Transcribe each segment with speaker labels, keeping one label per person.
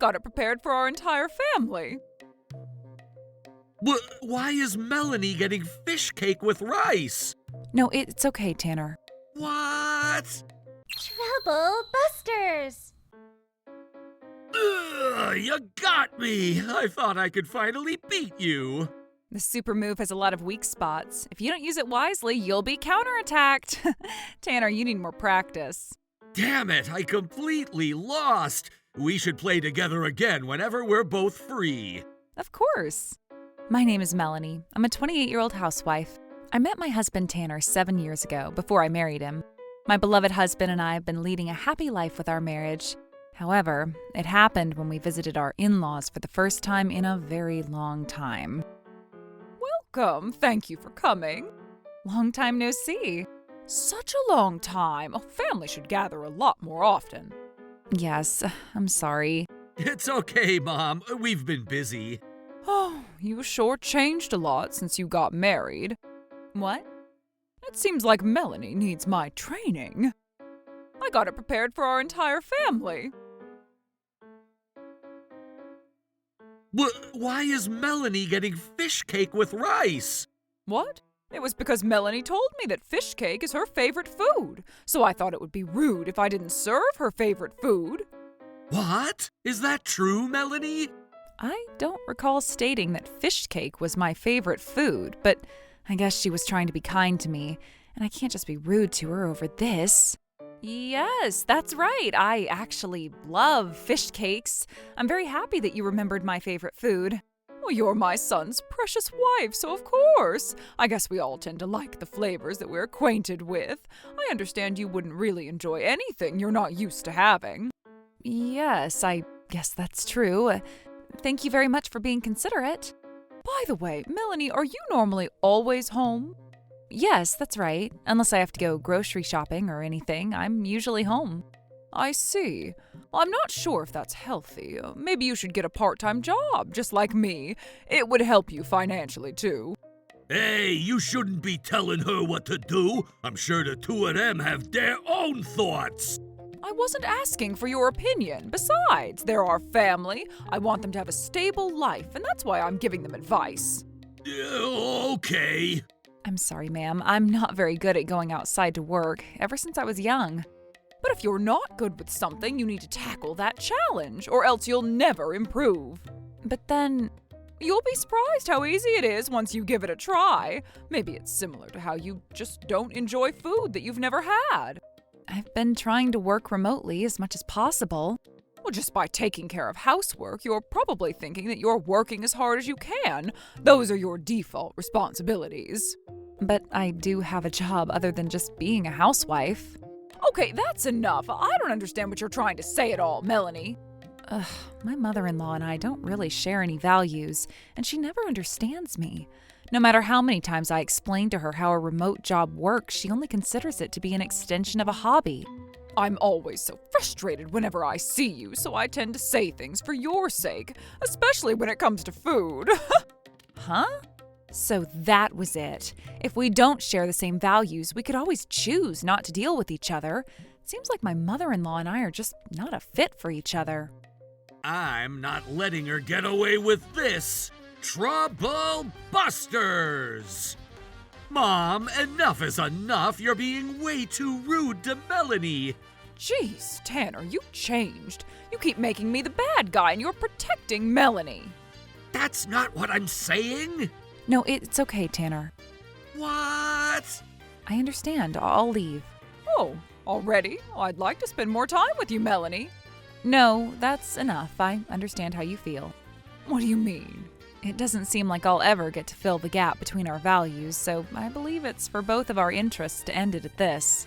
Speaker 1: got it prepared for our entire family.
Speaker 2: Why is Melanie getting fish cake with rice?
Speaker 1: No, it's okay, Tanner.
Speaker 2: What?
Speaker 3: Trouble Busters!
Speaker 2: Ugh, you got me! I thought I could finally beat you.
Speaker 1: The super move has a lot of weak spots. If you don't use it wisely, you'll be counterattacked. Tanner, you need more practice.
Speaker 2: Damn it, I completely lost. We should play together again whenever we're both free.
Speaker 1: Of course. My name is Melanie. I'm a 28-year-old housewife. I met my husband Tanner 7 years ago, before I married him. My beloved husband and I have been leading a happy life with our marriage. However, it happened when we visited our in-laws for the first time in a very long time. Welcome. Thank you for coming. Long time no see. Such a long time. A family should gather a lot more often. Yes, I'm sorry.
Speaker 2: It's okay, Mom. We've been busy.
Speaker 1: Oh, you sure changed a lot since you got married. What? It seems like Melanie needs my training. I got it prepared for our entire family.
Speaker 2: Why is Melanie getting fish cake with rice?
Speaker 1: What? It was because Melanie told me that fish cake is her favorite food, so I thought it would be rude if I didn't serve her favorite food.
Speaker 2: What? Is that true, Melanie?
Speaker 1: I don't recall stating that fish cake was my favorite food, but I guess she was trying to be kind to me, and I can't just be rude to her over this. Yes, that's right. I actually love fish cakes. I'm very happy that you remembered my favorite food. Well, you're my son's precious wife, so of course. I guess we all tend to like the flavors that we're acquainted with. I understand you wouldn't really enjoy anything you're not used to having. Yes, I guess that's true. Thank you very much for being considerate. By the way, Melanie, are you normally always home? Yes, that's right. Unless I have to go grocery shopping or anything, I'm usually home. I see. Well, I'm not sure if that's healthy. Maybe you should get a part-time job, just like me. It would help you financially, too.
Speaker 2: Hey, you shouldn't be telling her what to do. I'm sure the two of them have their own thoughts.
Speaker 1: I wasn't asking for your opinion. Besides, they're our family. I want them to have a stable life, and that's why I'm giving them advice.
Speaker 2: Okay.
Speaker 1: I'm sorry, ma'am. I'm not very good at going outside to work, ever since I was young. But if you're not good with something, you need to tackle that challenge, or else you'll never improve. But then, you'll be surprised how easy it is once you give it a try. Maybe it's similar to how you just don't enjoy food that you've never had. I've been trying to work remotely as much as possible. Well, just by taking care of housework, you're probably thinking that you're working as hard as you can. Those are your default responsibilities. But I do have a job other than just being a housewife. Okay, that's enough. I don't understand what you're trying to say at all, Melanie. My mother-in-law and I don't really share any values, and she never understands me. No matter how many times I explain to her how a remote job works, she only considers it to be an extension of a hobby. I'm always so frustrated whenever I see you, so I tend to say things for your sake, especially when it comes to food. Huh? So that was it. If we don't share the same values, we could always choose not to deal with each other. It seems like my mother-in-law and I are just not a fit for each other.
Speaker 2: I'm not letting her get away with this. Trouble Busters! Mom, enough is enough. You're being way too rude to Melanie.
Speaker 1: Jeez, Tanner, you changed. You keep making me the bad guy and you're protecting Melanie.
Speaker 2: That's not what I'm saying.
Speaker 1: No, it's okay, Tanner.
Speaker 2: What?
Speaker 1: I understand. I'll leave. Oh, already? I'd like to spend more time with you, Melanie. No, that's enough. I understand how you feel. What do you mean? It doesn't seem like I'll ever get to fill the gap between our values, so I believe it's for both of our interests to end it at this.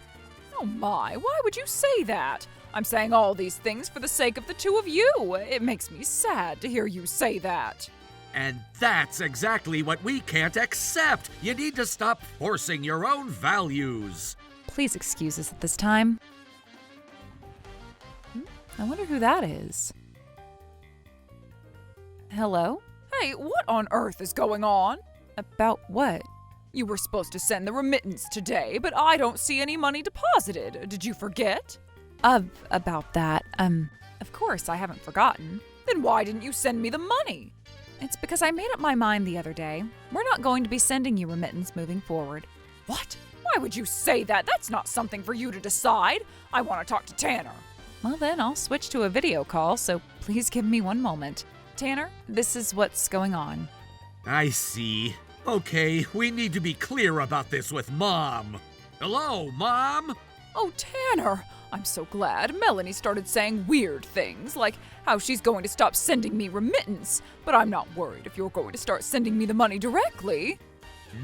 Speaker 1: Oh my, why would you say that? I'm saying all these things for the sake of the two of you. It makes me sad to hear you say that.
Speaker 2: And that's exactly what we can't accept. You need to stop forcing your own values.
Speaker 1: Please excuse us at this time. I wonder who that is. Hello? Hey, what on earth is going on? About what? You were supposed to send the remittance today, but I don't see any money deposited. Did you forget? About that, of course I haven't forgotten. Then why didn't you send me the money? It's because I made up my mind the other day. We're not going to be sending you remittance moving forward. What? Why would you say that? That's not something for you to decide. I want to talk to Tanner. Well, then I'll switch to a video call, so please give me one moment. Tanner, this is what's going on.
Speaker 2: I see. Okay, we need to be clear about this with Mom. Hello, Mom?
Speaker 1: Oh, Tanner, I'm so glad. Melanie started saying weird things, like how she's going to stop sending me remittance, but I'm not worried if you're going to start sending me the money directly.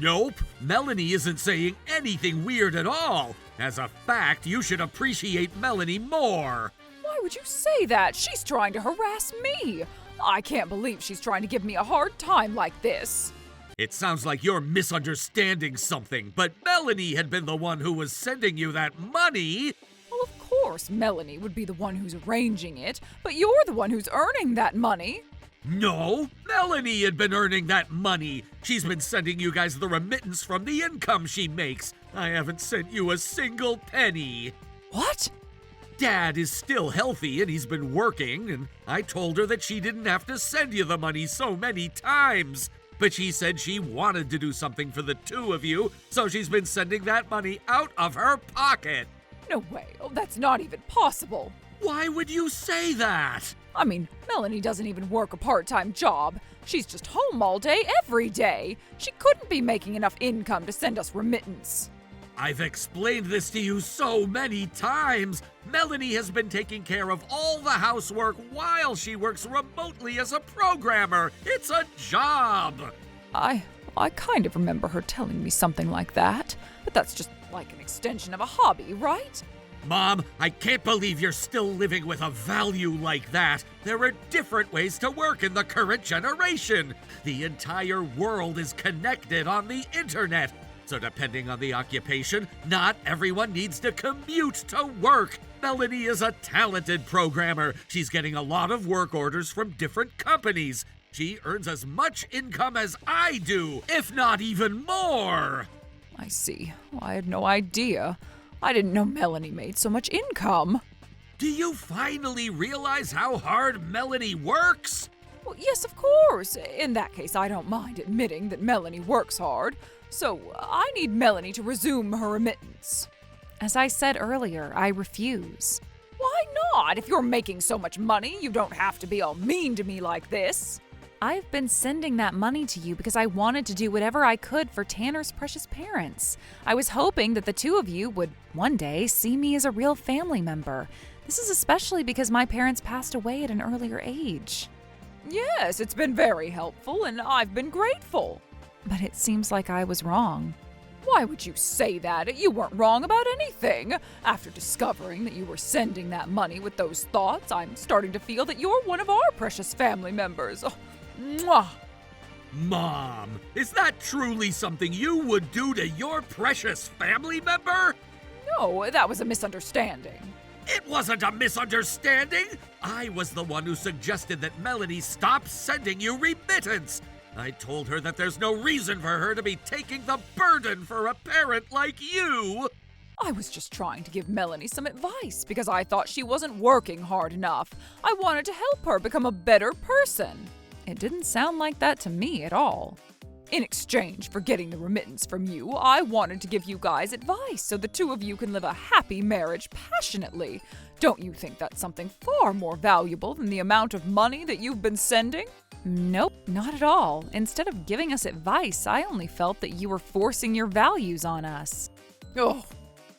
Speaker 2: Nope, Melanie isn't saying anything weird at all. As a fact, you should appreciate Melanie more.
Speaker 1: Why would you say that? She's trying to harass me. I can't believe she's trying to give me a hard time like this.
Speaker 2: It sounds like you're misunderstanding something, but Melanie had been the one who was sending you that money.
Speaker 1: Well, of course Melanie would be the one who's arranging it, but you're the one who's earning that money.
Speaker 2: No, Melanie had been earning that money. She's been sending you guys the remittance from the income she makes. I haven't sent you a single penny.
Speaker 1: What?
Speaker 2: Dad is still healthy and he's been working, and I told her that she didn't have to send you the money so many times. But she said she wanted to do something for the two of you, so she's been sending that money out of her pocket.
Speaker 1: No way. Oh, that's not even possible.
Speaker 2: Why would you say that?
Speaker 1: I mean, Melanie doesn't even work a part-time job. She's just home all day, every day. She couldn't be making enough income to send us remittance.
Speaker 2: I've explained this to you so many times. Melanie has been taking care of all the housework while she works remotely as a programmer. It's a job.
Speaker 1: I kind of remember her telling me something like that, but that's just like an extension of a hobby, right?
Speaker 2: Mom, I can't believe you're still living with a value like that. There are different ways to work in the current generation. The entire world is connected on the internet. So depending on the occupation, not everyone needs to commute to work. Melanie is a talented programmer. She's getting a lot of work orders from different companies. She earns as much income as I do, if not even more.
Speaker 1: I see. Well, I had no idea. I didn't know Melanie made so much income.
Speaker 2: Do you finally realize how hard Melanie works?
Speaker 1: Well, yes, of course. In that case, I don't mind admitting that Melanie works hard. So I need Melanie to resume her remittance. As I said earlier, I refuse. Why not? If you're making so much money, you don't have to be all mean to me like this. I've been sending that money to you because I wanted to do whatever I could for Tanner's precious parents. I was hoping that the two of you would one day see me as a real family member. This is especially because my parents passed away at an earlier age. Yes, it's been very helpful, and I've been grateful. But it seems like I was wrong. Why would you say that? You weren't wrong about anything. After discovering that you were sending that money with those thoughts, I'm starting to feel that you're one of our precious family members. Oh, mwah.
Speaker 2: Mom, is that truly something you would do to your precious family member?
Speaker 1: No, that was a misunderstanding.
Speaker 2: It wasn't a misunderstanding. I was the one who suggested that Melanie stop sending you remittance. I told her that there's no reason for her to be taking the burden for a parent like you.
Speaker 1: I was just trying to give Melanie some advice because I thought she wasn't working hard enough. I wanted to help her become a better person. It didn't sound like that to me at all. In exchange for getting the remittance from you, I wanted to give you guys advice so the two of you can live a happy marriage passionately. Don't you think that's something far more valuable than the amount of money that you've been sending? Nope, not at all. Instead of giving us advice, I only felt that you were forcing your values on us. Oh,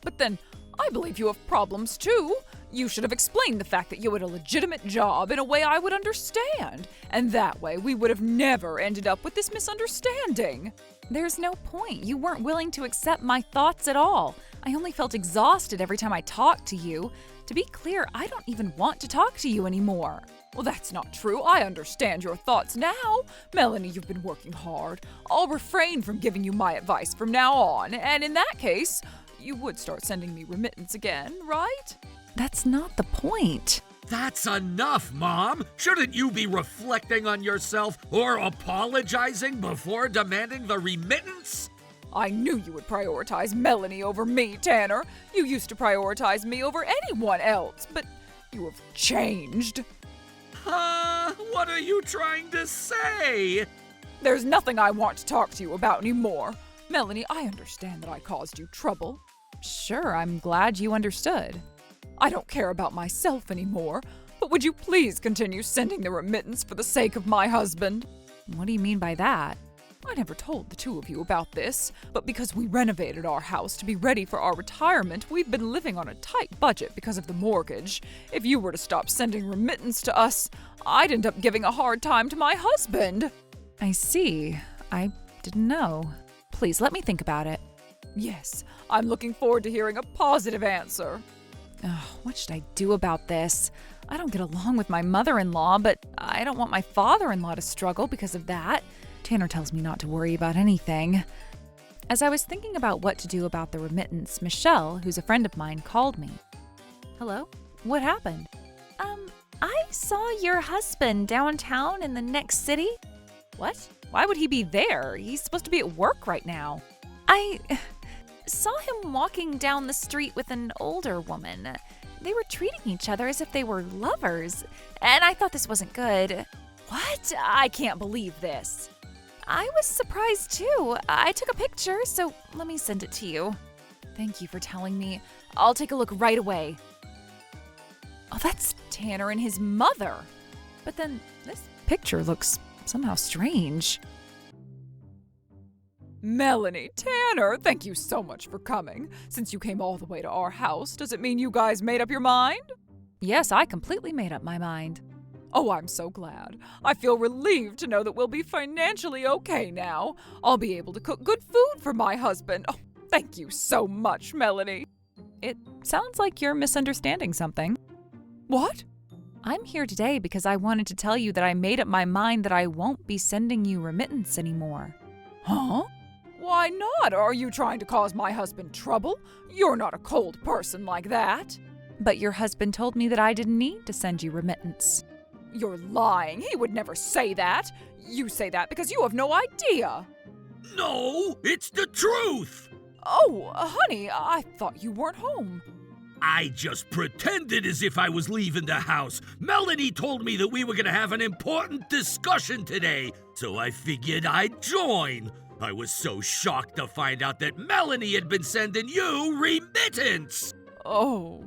Speaker 1: but then I believe you have problems too. You should have explained the fact that you had a legitimate job in a way I would understand, and that way we would have never ended up with this misunderstanding. There's no point. You weren't willing to accept my thoughts at all. I only felt exhausted every time I talked to you. To be clear, I don't even want to talk to you anymore. Well, that's not true. I understand your thoughts now. Melanie, you've been working hard. I'll refrain from giving you my advice from now on, and in that case, you would start sending me remittance again, right? That's not the point.
Speaker 2: That's enough, Mom. Shouldn't you be reflecting on yourself or apologizing before demanding the remittance?
Speaker 1: I knew you would prioritize Melanie over me, Tanner. You used to prioritize me over anyone else, but you have changed.
Speaker 2: What are you trying to say?
Speaker 1: There's nothing I want to talk to you about anymore. Melanie, I understand that I caused you trouble. Sure, I'm glad you understood. I don't care about myself anymore, but would you please continue sending the remittance for the sake of my husband? What do you mean by that? I never told the two of you about this, but because we renovated our house to be ready for our retirement, we've been living on a tight budget because of the mortgage. If you were to stop sending remittance to us, I'd end up giving a hard time to my husband. I see. I didn't know. Please let me think about it. Yes, I'm looking forward to hearing a positive answer. What should I do about this? I don't get along with my mother-in-law, but I don't want my father-in-law to struggle because of that. Tanner tells me not to worry about anything. As I was thinking about what to do about the remittance, Michelle, who's a friend of mine, called me. Hello? What happened?
Speaker 3: I saw your husband downtown in the next city.
Speaker 1: What? Why would he be there? He's supposed to be at work right now.
Speaker 3: I saw him walking down the street with an older woman. They were treating each other as if they were lovers, and I thought this wasn't good.
Speaker 1: What? I can't believe this.
Speaker 3: I was surprised too. I took a picture, so let me send it to you.
Speaker 1: Thank you for telling me. I'll take a look right away. Oh, that's Tanner and his mother. But then this picture looks somehow strange. Melanie, Tanner, thank you so much for coming. Since you came all the way to our house, does it mean you guys made up your mind? Yes, I completely made up my mind. Oh, I'm so glad. I feel relieved to know that we'll be financially okay now. I'll be able to cook good food for my husband. Oh, thank you so much, Melanie. It sounds like you're misunderstanding something. What? I'm here today because I wanted to tell you that I made up my mind that I won't be sending you remittance anymore. Huh? Why not? Are you trying to cause my husband trouble? You're not a cold person like that. But your husband told me that I didn't need to send you remittance. You're lying. He would never say that. You say that because you have no idea.
Speaker 2: No, it's the truth.
Speaker 1: Oh, honey, I thought you weren't home.
Speaker 2: I just pretended as if I was leaving the house. Melanie told me that we were going to have an important discussion today, so I figured I'd join. I was so shocked to find out that Melanie had been sending you remittance.
Speaker 1: Oh.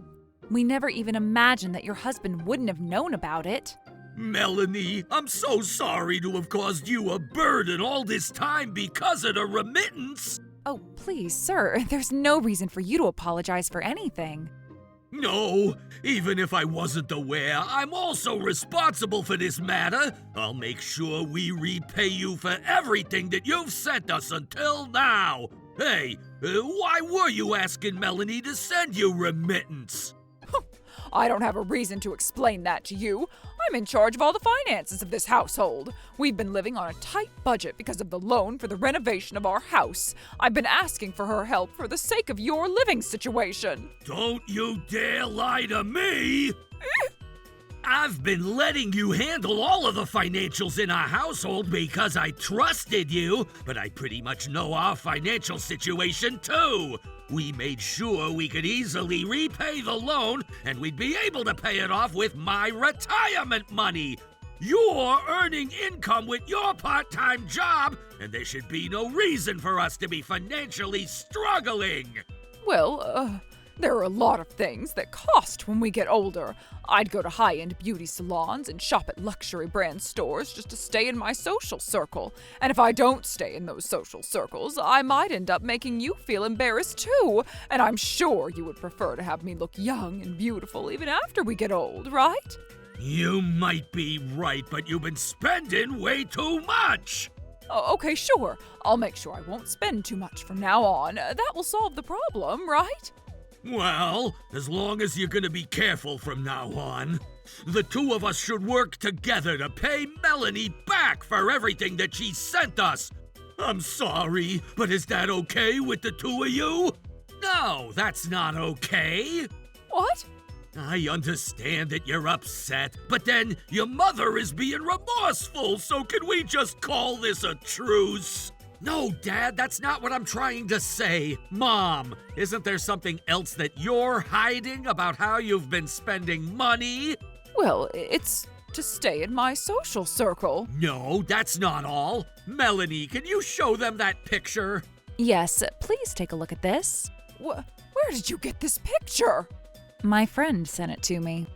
Speaker 1: We never even imagined that your husband wouldn't have known about it.
Speaker 2: Melanie, I'm so sorry to have caused you a burden all this time because of the remittance.
Speaker 1: Oh, please, sir, there's no reason for you to apologize for anything.
Speaker 2: No, even if I wasn't aware, I'm also responsible for this matter. I'll make sure we repay you for everything that you've sent us until now. Hey, why were you asking Melanie to send you remittance?
Speaker 1: I don't have a reason to explain that to you. I'm in charge of all the finances of this household. We've been living on a tight budget because of the loan for the renovation of our house. I've been asking for her help for the sake of your living situation.
Speaker 2: Don't you dare lie to me! I've been letting you handle all of the financials in our household because I trusted you, but I pretty much know our financial situation too. We made sure we could easily repay the loan and we'd be able to pay it off with my retirement money. You're earning income with your part-time job, and there should be no reason for us to be financially struggling.
Speaker 1: Well, there are a lot of things that cost when we get older. I'd go to high-end beauty salons and shop at luxury brand stores just to stay in my social circle. And if I don't stay in those social circles, I might end up making you feel embarrassed too. And I'm sure you would prefer to have me look young and beautiful even after we get old, right?
Speaker 2: You might be right, but you've been spending way too much.
Speaker 1: Oh, okay, sure. I'll make sure I won't spend too much from now on. That will solve the problem, right?
Speaker 2: Well, as long as you're gonna be careful from now on. The two of us should work together to pay Melanie back for everything that she sent us. I'm sorry, but is that okay with the two of you? No, that's not okay.
Speaker 1: What?
Speaker 2: I understand that you're upset, but then your mother is being remorseful, so can we just call this a truce? No, Dad, that's not what I'm trying to say. Mom, isn't there something else that you're hiding about how you've been spending money?
Speaker 1: Well, it's to stay in my social circle.
Speaker 2: No, that's not all. Melanie, can you show them that picture?
Speaker 3: Yes, please take a look at this.
Speaker 1: Where did you get this picture?
Speaker 3: My friend sent it to me.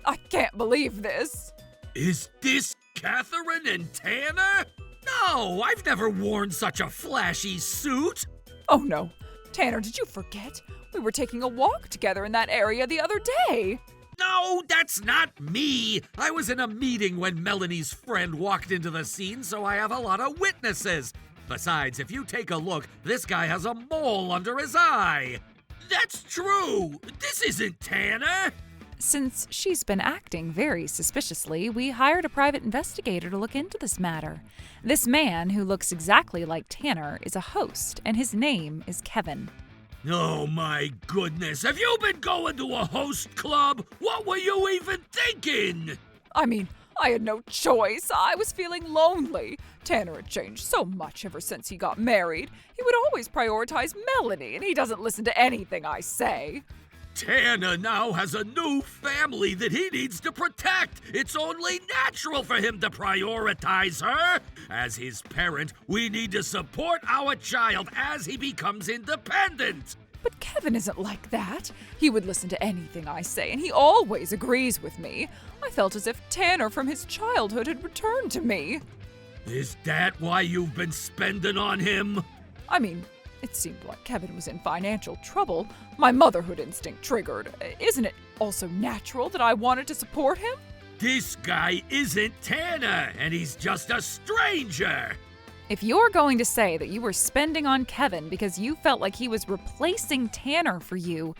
Speaker 1: I can't believe this.
Speaker 2: Is this Catherine and Tanner? No, I've never worn such a flashy suit.
Speaker 1: Oh no. Tanner, did you forget? We were taking a walk together in that area the other day.
Speaker 2: No, that's not me. I was in a meeting when Melanie's friend walked into the scene, so I have a lot of witnesses. Besides, if you take a look, this guy has a mole under his eye. That's true. This isn't Tanner.
Speaker 3: Since she's been acting very suspiciously, we hired a private investigator to look into this matter. This man, who looks exactly like Tanner, is a host, and his name is Kevin.
Speaker 2: Oh my goodness, have you been going to a host club? What were you even thinking?
Speaker 1: I mean, I had no choice. I was feeling lonely. Tanner had changed so much ever since he got married. He would always prioritize Melanie, and he doesn't listen to anything I say.
Speaker 2: Tanner now has a new family that he needs to protect. It's only natural for him to prioritize her. As his parent, we need to support our child as he becomes independent.
Speaker 1: But Kevin isn't like that. He would listen to anything I say, and he always agrees with me. I felt as if Tanner from his childhood had returned to me.
Speaker 2: Is that why you've been spending on him?
Speaker 1: I mean, it seemed like Kevin was in financial trouble. My motherhood instinct triggered. Isn't it also natural that I wanted to support him?
Speaker 2: This guy isn't Tanner, and he's just a stranger.
Speaker 3: If you're going to say that you were spending on Kevin because you felt like he was replacing Tanner for you,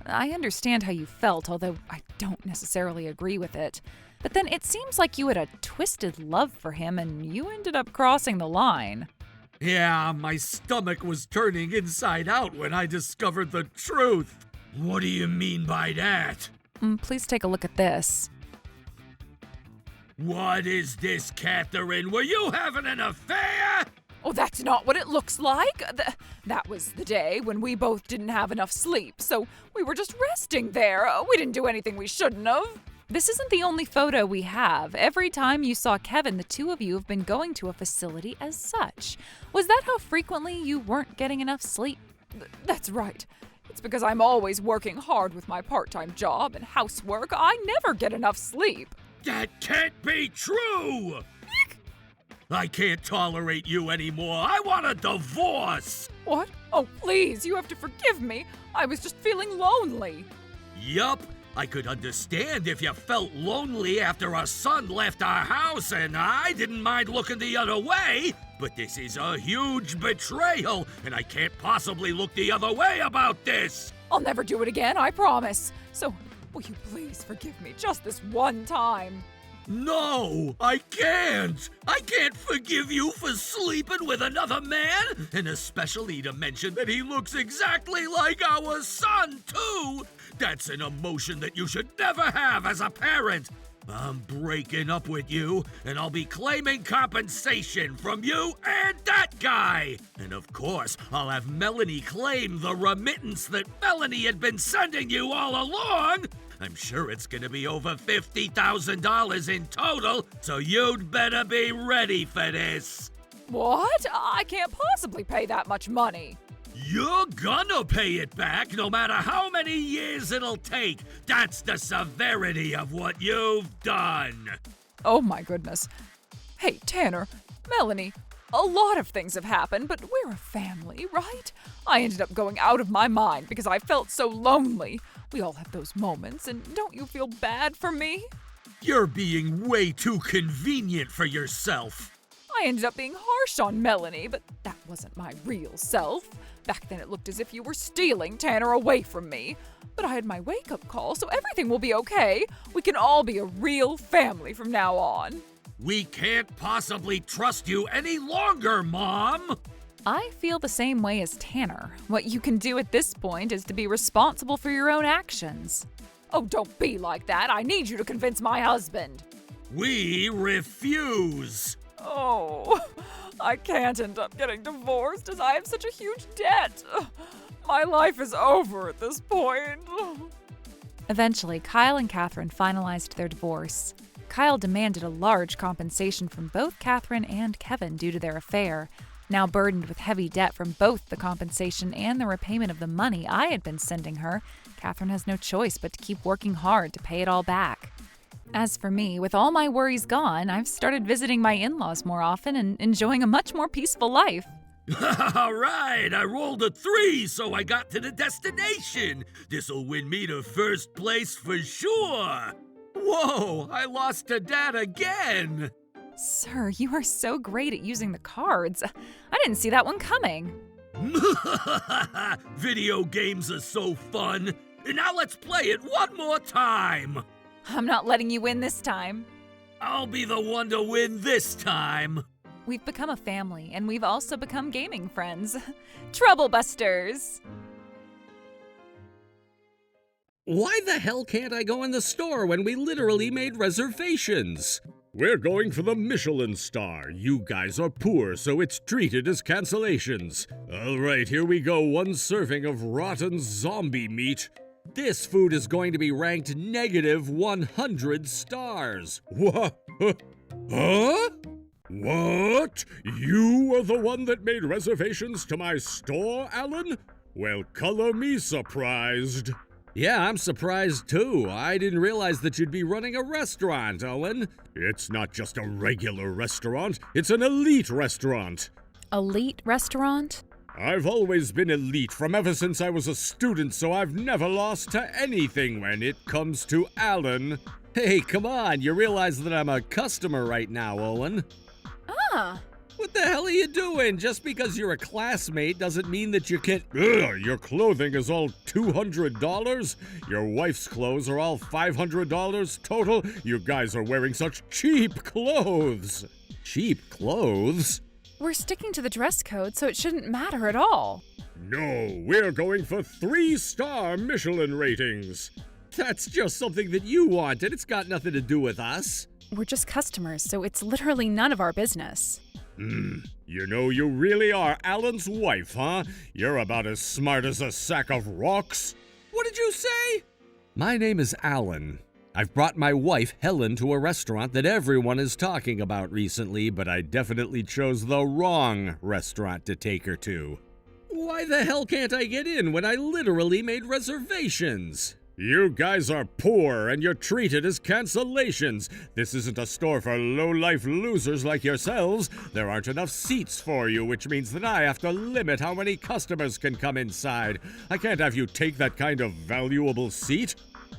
Speaker 3: I understand how you felt, although I don't necessarily agree with it. But then it seems like you had a twisted love for him and you ended up crossing the line.
Speaker 2: Yeah, my stomach was turning inside out when I discovered the truth. What do you mean by that?
Speaker 3: Please take a look at this.
Speaker 2: What is this, Catherine? Were you having an affair?
Speaker 1: Oh, that's not what it looks like. That was the day when we both didn't have enough sleep, so we were just resting there. We didn't do anything we shouldn't have.
Speaker 3: This isn't the only photo we have. Every time you saw Kevin, the two of you have been going to a facility as such. Was that how frequently you weren't getting enough sleep?
Speaker 1: That's right. It's because I'm always working hard with my part-time job and housework. I never get enough sleep.
Speaker 2: That can't be true! I can't tolerate you anymore. I want a divorce!
Speaker 1: What? Oh, please, you have to forgive me. I was just feeling lonely.
Speaker 2: Yup. I could understand if you felt lonely after our son left our house, and I didn't mind looking the other way. But this is a huge betrayal, and I can't possibly look the other way about this.
Speaker 1: I'll never do it again, I promise. So, will you please forgive me just this one time?
Speaker 2: No, I can't. I can't forgive you for sleeping with another man, and especially to mention that he looks exactly like our son, too. That's an emotion that you should never have as a parent. I'm breaking up with you, and I'll be claiming compensation from you and that guy. And of course, I'll have Melanie claim the remittance that Melanie had been sending you all along. I'm sure it's gonna be over $50,000 in total, so you'd better be ready for this.
Speaker 1: What? I can't possibly pay that much money.
Speaker 2: You're gonna pay it back no matter how many years it'll take. That's the severity of what you've done.
Speaker 1: Oh my goodness. Hey, Tanner, Melanie, a lot of things have happened, but we're a family, right? I ended up going out of my mind because I felt so lonely. We all have those moments, and don't you feel bad for me?
Speaker 2: You're being way too convenient for yourself.
Speaker 1: I ended up being harsh on Melanie, but that wasn't my real self. Back then it looked as if you were stealing Tanner away from me. But I had my wake-up call, so everything will be okay. We can all be a real family from now on.
Speaker 2: We can't possibly trust you any longer, Mom.
Speaker 3: I feel the same way as Tanner. What you can do at this point is to be responsible for your own actions.
Speaker 1: Oh, don't be like that. I need you to convince my husband.
Speaker 2: We refuse.
Speaker 1: Oh, I can't end up getting divorced as I have such a huge debt. My life is over at this point.
Speaker 3: Eventually, Kyle and Catherine finalized their divorce. Kyle demanded a large compensation from both Catherine and Kevin due to their affair. Now burdened with heavy debt from both the compensation and the repayment of the money I had been sending her, Catherine has no choice but to keep working hard to pay it all back. As for me, with all my worries gone, I've started visiting my in-laws more often and enjoying a much more peaceful life.
Speaker 2: All right, I rolled a 3, so I got to the destination. This'll win me to first place for sure. Whoa, I lost to Dad again.
Speaker 3: Sir, you are so great at using the cards. I didn't see that one coming.
Speaker 2: Video games are so fun. Now let's play it one more time.
Speaker 3: I'm not letting you win this time.
Speaker 2: I'll be the one to win this time.
Speaker 3: We've become a family, and we've also become gaming friends. Troublebusters!
Speaker 4: Why the hell can't I go in the store when we literally made reservations? We're going for the Michelin star. You guys are poor, so it's treated as cancellations. All right, here we go. 1 serving of rotten zombie meat. This food is going to be ranked negative 100 stars. What? Huh? What? You were the one that made reservations to my store, Alan? Well, color me surprised. Yeah, I'm surprised too. I didn't realize that you'd be running a restaurant, Owen. It's not just a regular restaurant, it's an elite restaurant.
Speaker 3: Elite restaurant?
Speaker 4: I've always been elite from ever since I was a student, so I've never lost to anything when it comes to Alan. Hey, come on, you realize that I'm a customer right now, Owen.
Speaker 3: Ah.
Speaker 4: What the hell are you doing? Just because you're a classmate doesn't mean that you can't... Ugh, your clothing is all $200? Your wife's clothes are all $500 total? You guys are wearing such cheap clothes. Cheap clothes?
Speaker 3: We're sticking to the dress code, so it shouldn't matter at all.
Speaker 4: No, we're going for 3-star Michelin ratings. That's just something that you want, and it's got nothing to do with us.
Speaker 3: We're just customers, so it's literally none of our business.
Speaker 4: You know, you really are Alan's wife, huh? You're about as smart as a sack of rocks. What did you say? My name is Alan. I've brought my wife, Helen, to a restaurant that everyone is talking about recently, but I definitely chose the wrong restaurant to take her to. Why the hell can't I get in when I literally made reservations? You guys are poor and you're treated as cancellations. This isn't a store for low-life losers like yourselves. There aren't enough seats for you, which means that I have to limit how many customers can come inside. I can't have you take that kind of valuable seat.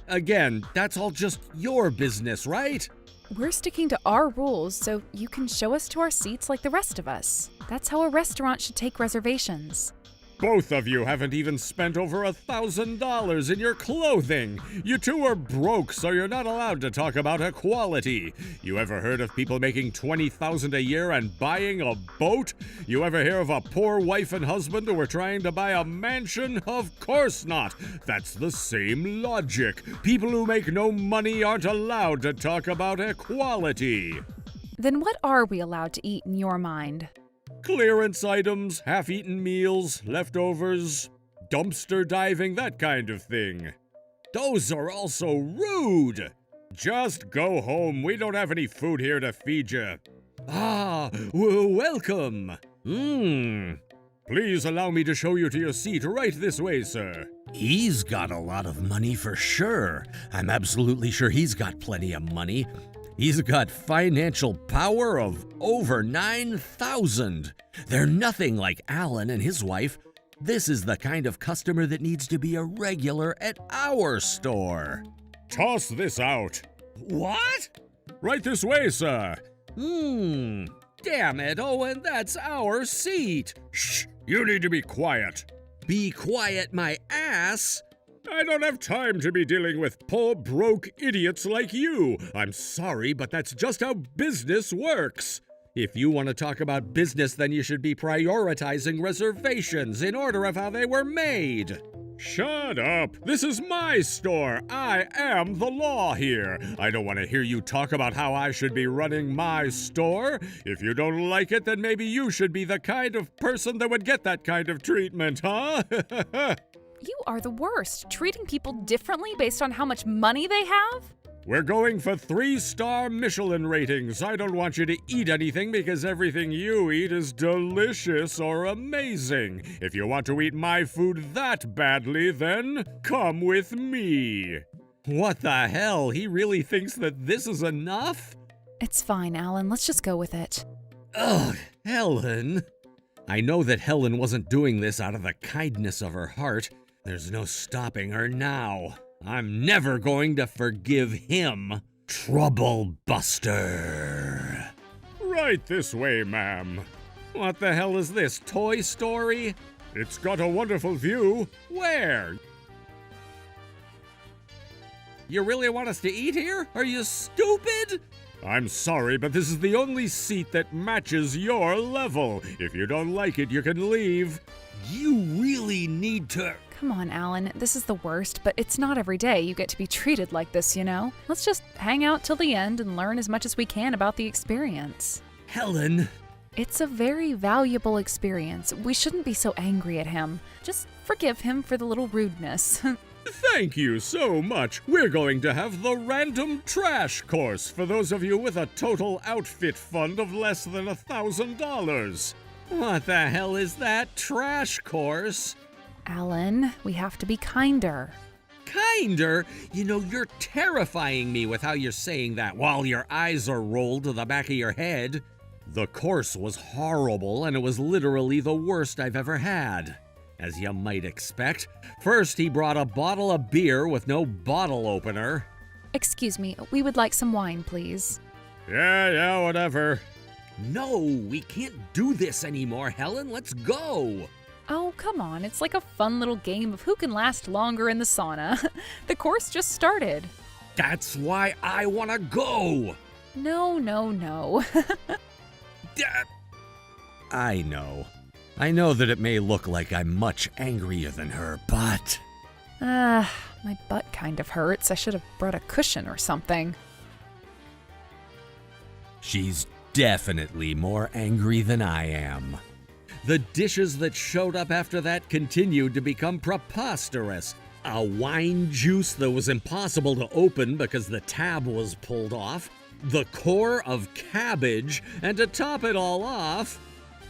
Speaker 4: Again, that's all just your business, right?
Speaker 3: We're sticking to our rules, so you can show us to our seats like the rest of us. That's how a restaurant should take reservations.
Speaker 4: Both of you haven't even spent over $1,000 in your clothing. You two are broke, so you're not allowed to talk about equality. You ever heard of people making $20,000 a year and buying a boat? You ever hear of a poor wife and husband who are trying to buy a mansion? Of course not. That's the same logic. People who make no money aren't allowed to talk about equality.
Speaker 3: Then what are we allowed to eat in your mind?
Speaker 4: Clearance items, half-eaten meals, leftovers, dumpster diving, that kind of thing. Those are also rude. Just go home. We don't have any food here to feed you. Welcome. Please allow me to show you to your seat right this way, sir. He's got a lot of money for sure. I'm absolutely sure he's got plenty of money. He's got financial power of over 9,000. They're nothing like Alan and his wife. This is the kind of customer that needs to be a regular at our store. Toss this out. What? Right this way, sir. Damn it, Owen, that's our seat. Shh, you need to be quiet. Be quiet, my ass. I don't have time to be dealing with poor, broke idiots like you. I'm sorry, but that's just how business works. If you want to talk about business, then you should be prioritizing reservations in order of how they were made. Shut up. This is my store. I am the law here. I don't want to hear you talk about how I should be running my store. If you don't like it, then maybe you should be the kind of person that would get that kind of treatment, huh?
Speaker 3: You are the worst, treating people differently based on how much money they have?
Speaker 4: We're going for 3-star Michelin ratings. I don't want you to eat anything because everything you eat is delicious or amazing. If you want to eat my food that badly, then come with me. What the hell? He really thinks that this is enough?
Speaker 3: It's fine, Alan. Let's just go with it.
Speaker 4: Ugh, Helen. I know that Helen wasn't doing this out of the kindness of her heart. There's no stopping her now. I'm never going to forgive him. Trouble Buster. Right this way, ma'am. What the hell is this, Toy Story? It's got a wonderful view. Where? You really want us to eat here? Are you stupid? I'm sorry, but this is the only seat that matches your level. If you don't like it, you can leave. You really need to...
Speaker 3: Come on, Alan. This is the worst, but it's not every day you get to be treated like this, you know? Let's just hang out till the end and learn as much as we can about the experience.
Speaker 4: Helen...
Speaker 3: It's a very valuable experience. We shouldn't be so angry at him. Just forgive him for the little rudeness.
Speaker 4: Thank you so much. We're going to have the random trash course for those of you with a total outfit fund of less than $1,000. What the hell is that trash course?
Speaker 3: Alan, we have to be kinder.
Speaker 4: Kinder? You know, you're terrifying me with how you're saying that while your eyes are rolled to the back of your head. The course was horrible, and it was literally the worst I've ever had. As you might expect, first he brought a bottle of beer with no bottle opener.
Speaker 3: Excuse me, we would like some wine, please.
Speaker 4: Yeah, whatever. No, we can't do this anymore, Helen. Let's go.
Speaker 3: Oh, come on. It's like a fun little game of who can last longer in the sauna. The course just started.
Speaker 4: That's why I want to go.
Speaker 3: No.
Speaker 4: I know. I know that it may look like I'm much angrier than her, but...
Speaker 3: My butt kind of hurts. I should have brought a cushion or something.
Speaker 4: She's definitely more angry than I am. The dishes that showed up after that continued to become preposterous. A wine juice that was impossible to open because the tab was pulled off, the core of cabbage, and to top it all off,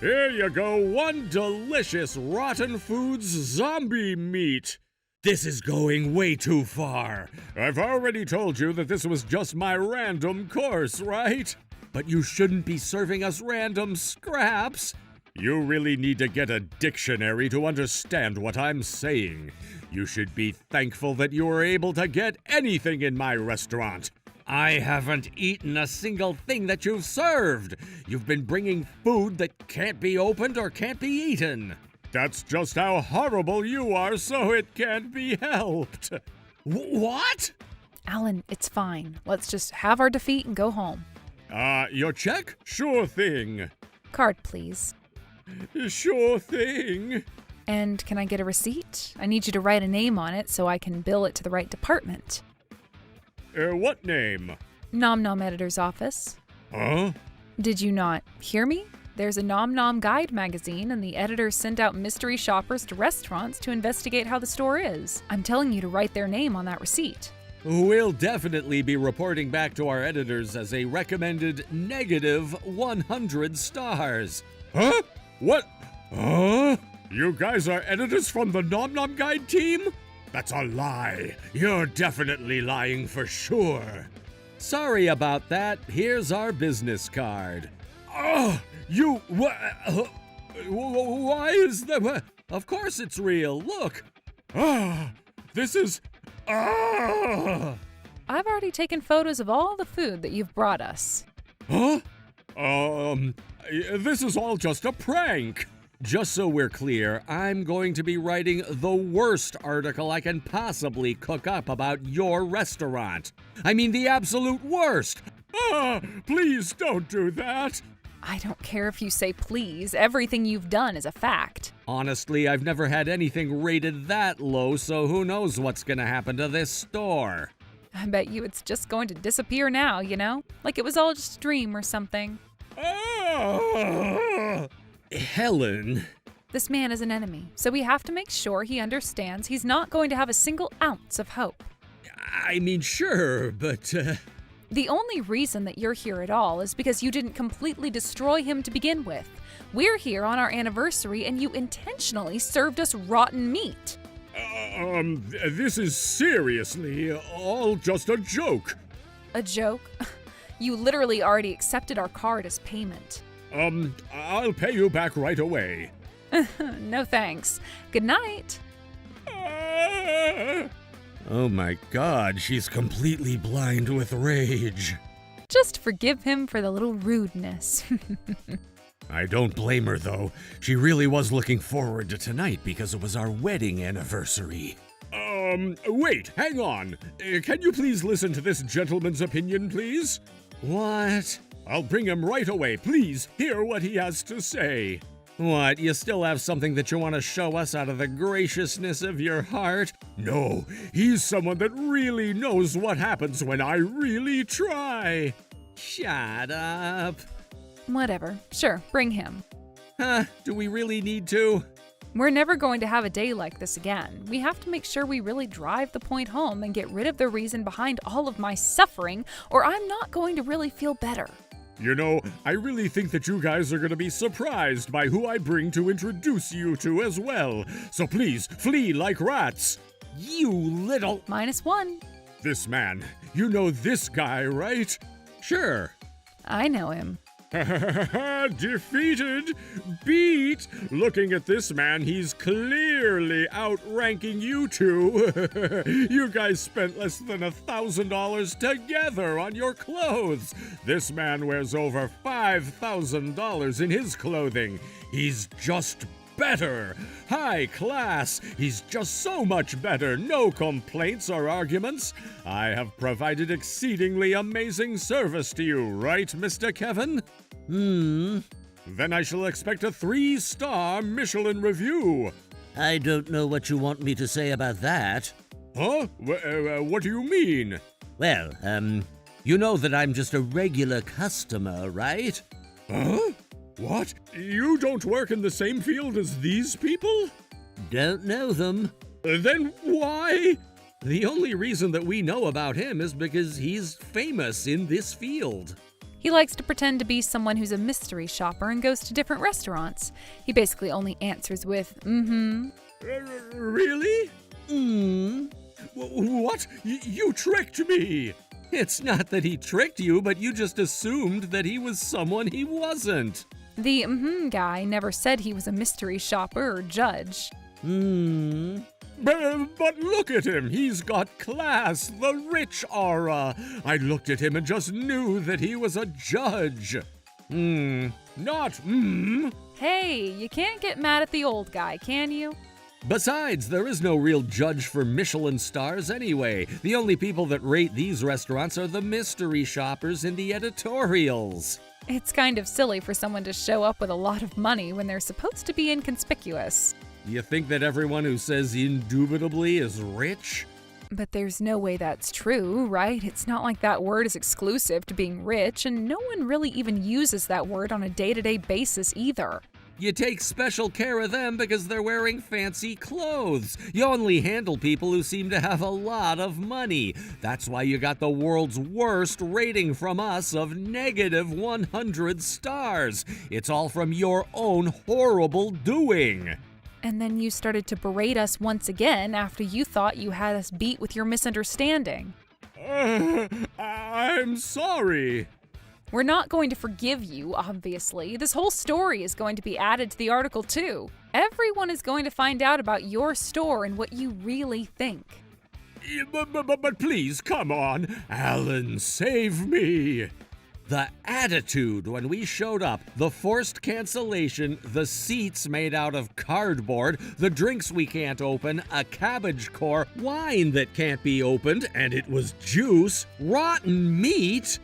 Speaker 4: here you go, one delicious Rotten Foods zombie meat. This is going way too far. I've already told you that this was just my random course, right? But you shouldn't be serving us random scraps. You really need to get a dictionary to understand what I'm saying. You should be thankful that you were able to get anything in my restaurant. I haven't eaten a single thing that you've served. You've been bringing food that can't be opened or can't be eaten. That's just how horrible you are, so it can't be helped. What?
Speaker 3: Alan, it's fine. Let's just have our defeat and go home.
Speaker 4: Your check? Sure thing.
Speaker 3: Card, please.
Speaker 4: Sure thing.
Speaker 3: And can I get a receipt? I need you to write a name on it so I can bill it to the right department.
Speaker 4: What name?
Speaker 3: Nom Nom Editor's Office.
Speaker 4: Huh?
Speaker 3: Did you not hear me? There's a Nom Nom Guide magazine, and the editors send out mystery shoppers to restaurants to investigate how the store is. I'm telling you to write their name on that receipt.
Speaker 4: We'll definitely be reporting back to our editors as a recommended negative 100 stars. Huh? What? Huh? You guys are editors from the Nom Nom Guide team? That's a lie. You're definitely lying for sure. Sorry about that. Here's our business card. Oh, you... Why is that? Of course it's real. Look. This is...
Speaker 3: I've already taken photos of all the food that you've brought us.
Speaker 4: Huh? This is all just a prank. Just so we're clear, I'm going to be writing the worst article I can possibly cook up about your restaurant. I mean, the absolute worst. Please don't do that.
Speaker 3: I don't care if you say please. Everything you've done is a fact.
Speaker 4: Honestly, I've never had anything rated that low, so who knows what's gonna happen to this store.
Speaker 3: I bet you it's just going to disappear now, you know? Like it was all just a dream or something.
Speaker 4: Helen.
Speaker 3: This man is an enemy, so we have to make sure he understands he's not going to have a single ounce of hope.
Speaker 4: I mean, sure, but,
Speaker 3: The only reason that you're here at all is because you didn't completely destroy him to begin with. We're here on our anniversary and you intentionally served us rotten meat.
Speaker 4: This is seriously all just a joke.
Speaker 3: A joke? You literally already accepted our card as payment.
Speaker 4: I'll pay you back right away.
Speaker 3: No thanks. Good night.
Speaker 4: Oh my God, she's completely blind with rage.
Speaker 3: Just forgive him for the little rudeness.
Speaker 4: I don't blame her, though. She really was looking forward to tonight because it was our wedding anniversary. Wait, hang on. Can you please listen to this gentleman's opinion, please? What? I'll bring him right away. Please hear what he has to say. What, you still have something that you want to show us out of the graciousness of your heart? No, he's someone that really knows what happens when I really try. Shut up.
Speaker 3: Whatever. Sure, bring him.
Speaker 4: Do we really need to?
Speaker 3: We're never going to have a day like this again. We have to make sure we really drive the point home and get rid of the reason behind all of my suffering, or I'm not going to really feel better.
Speaker 4: You know, I really think that you guys are going to be surprised by who I bring to introduce you to as well. So please, flee like rats. You little...
Speaker 3: -1.
Speaker 4: This man. You know this guy, right? Sure.
Speaker 3: I know him.
Speaker 4: Defeated, beat. Looking at this man, he's clearly outranking you two. You guys spent less than $1,000 together on your clothes. This man wears over $5,000 in his clothing. He's just better. High class. He's just so much better. No complaints or arguments. I have provided exceedingly amazing service to you, right, Mr. Kevin? Then I shall expect a 3-star Michelin review.
Speaker 5: I don't know what you want me to say about that.
Speaker 4: Huh? What do you mean?
Speaker 5: Well, you know that I'm just a regular customer, right?
Speaker 4: Huh? What? You don't work in the same field as these people?
Speaker 5: Don't know them.
Speaker 4: Then why? The only reason that we know about him is because he's famous in this field.
Speaker 3: He likes to pretend to be someone who's a mystery shopper and goes to different restaurants. He basically only answers with,
Speaker 4: Really? What? You tricked me!
Speaker 5: It's not that he tricked you, but you just assumed that he was someone he wasn't.
Speaker 3: The guy never said he was a mystery shopper or judge.
Speaker 4: But look at him. He's got class, the rich aura. I looked at him and just knew that he was a judge. Not
Speaker 3: Hey, you can't get mad at the old guy, can you?
Speaker 5: Besides, there is no real judge for Michelin stars anyway. The only people that rate these restaurants are the mystery shoppers in the editorials.
Speaker 3: It's kind of silly for someone to show up with a lot of money when they're supposed to be inconspicuous.
Speaker 5: You think that everyone who says indubitably is rich?
Speaker 3: But there's no way that's true, right? It's not like that word is exclusive to being rich, and no one really even uses that word on a day-to-day basis either.
Speaker 5: You take special care of them because they're wearing fancy clothes. You only handle people who seem to have a lot of money. That's why you got the world's worst rating from us of -100 stars. It's all from your own horrible doing.
Speaker 3: And then you started to berate us once again after you thought you had us beat with your misunderstanding.
Speaker 4: I'm sorry.
Speaker 3: We're not going to forgive you, obviously. This whole story is going to be added to the article, too. Everyone is going to find out about your store and what you really think.
Speaker 4: But please, come on. Alan, save me.
Speaker 5: The attitude when we showed up, the forced cancellation, the seats made out of cardboard, the drinks we can't open, a cabbage core, wine that can't be opened, and it was juice, rotten meat.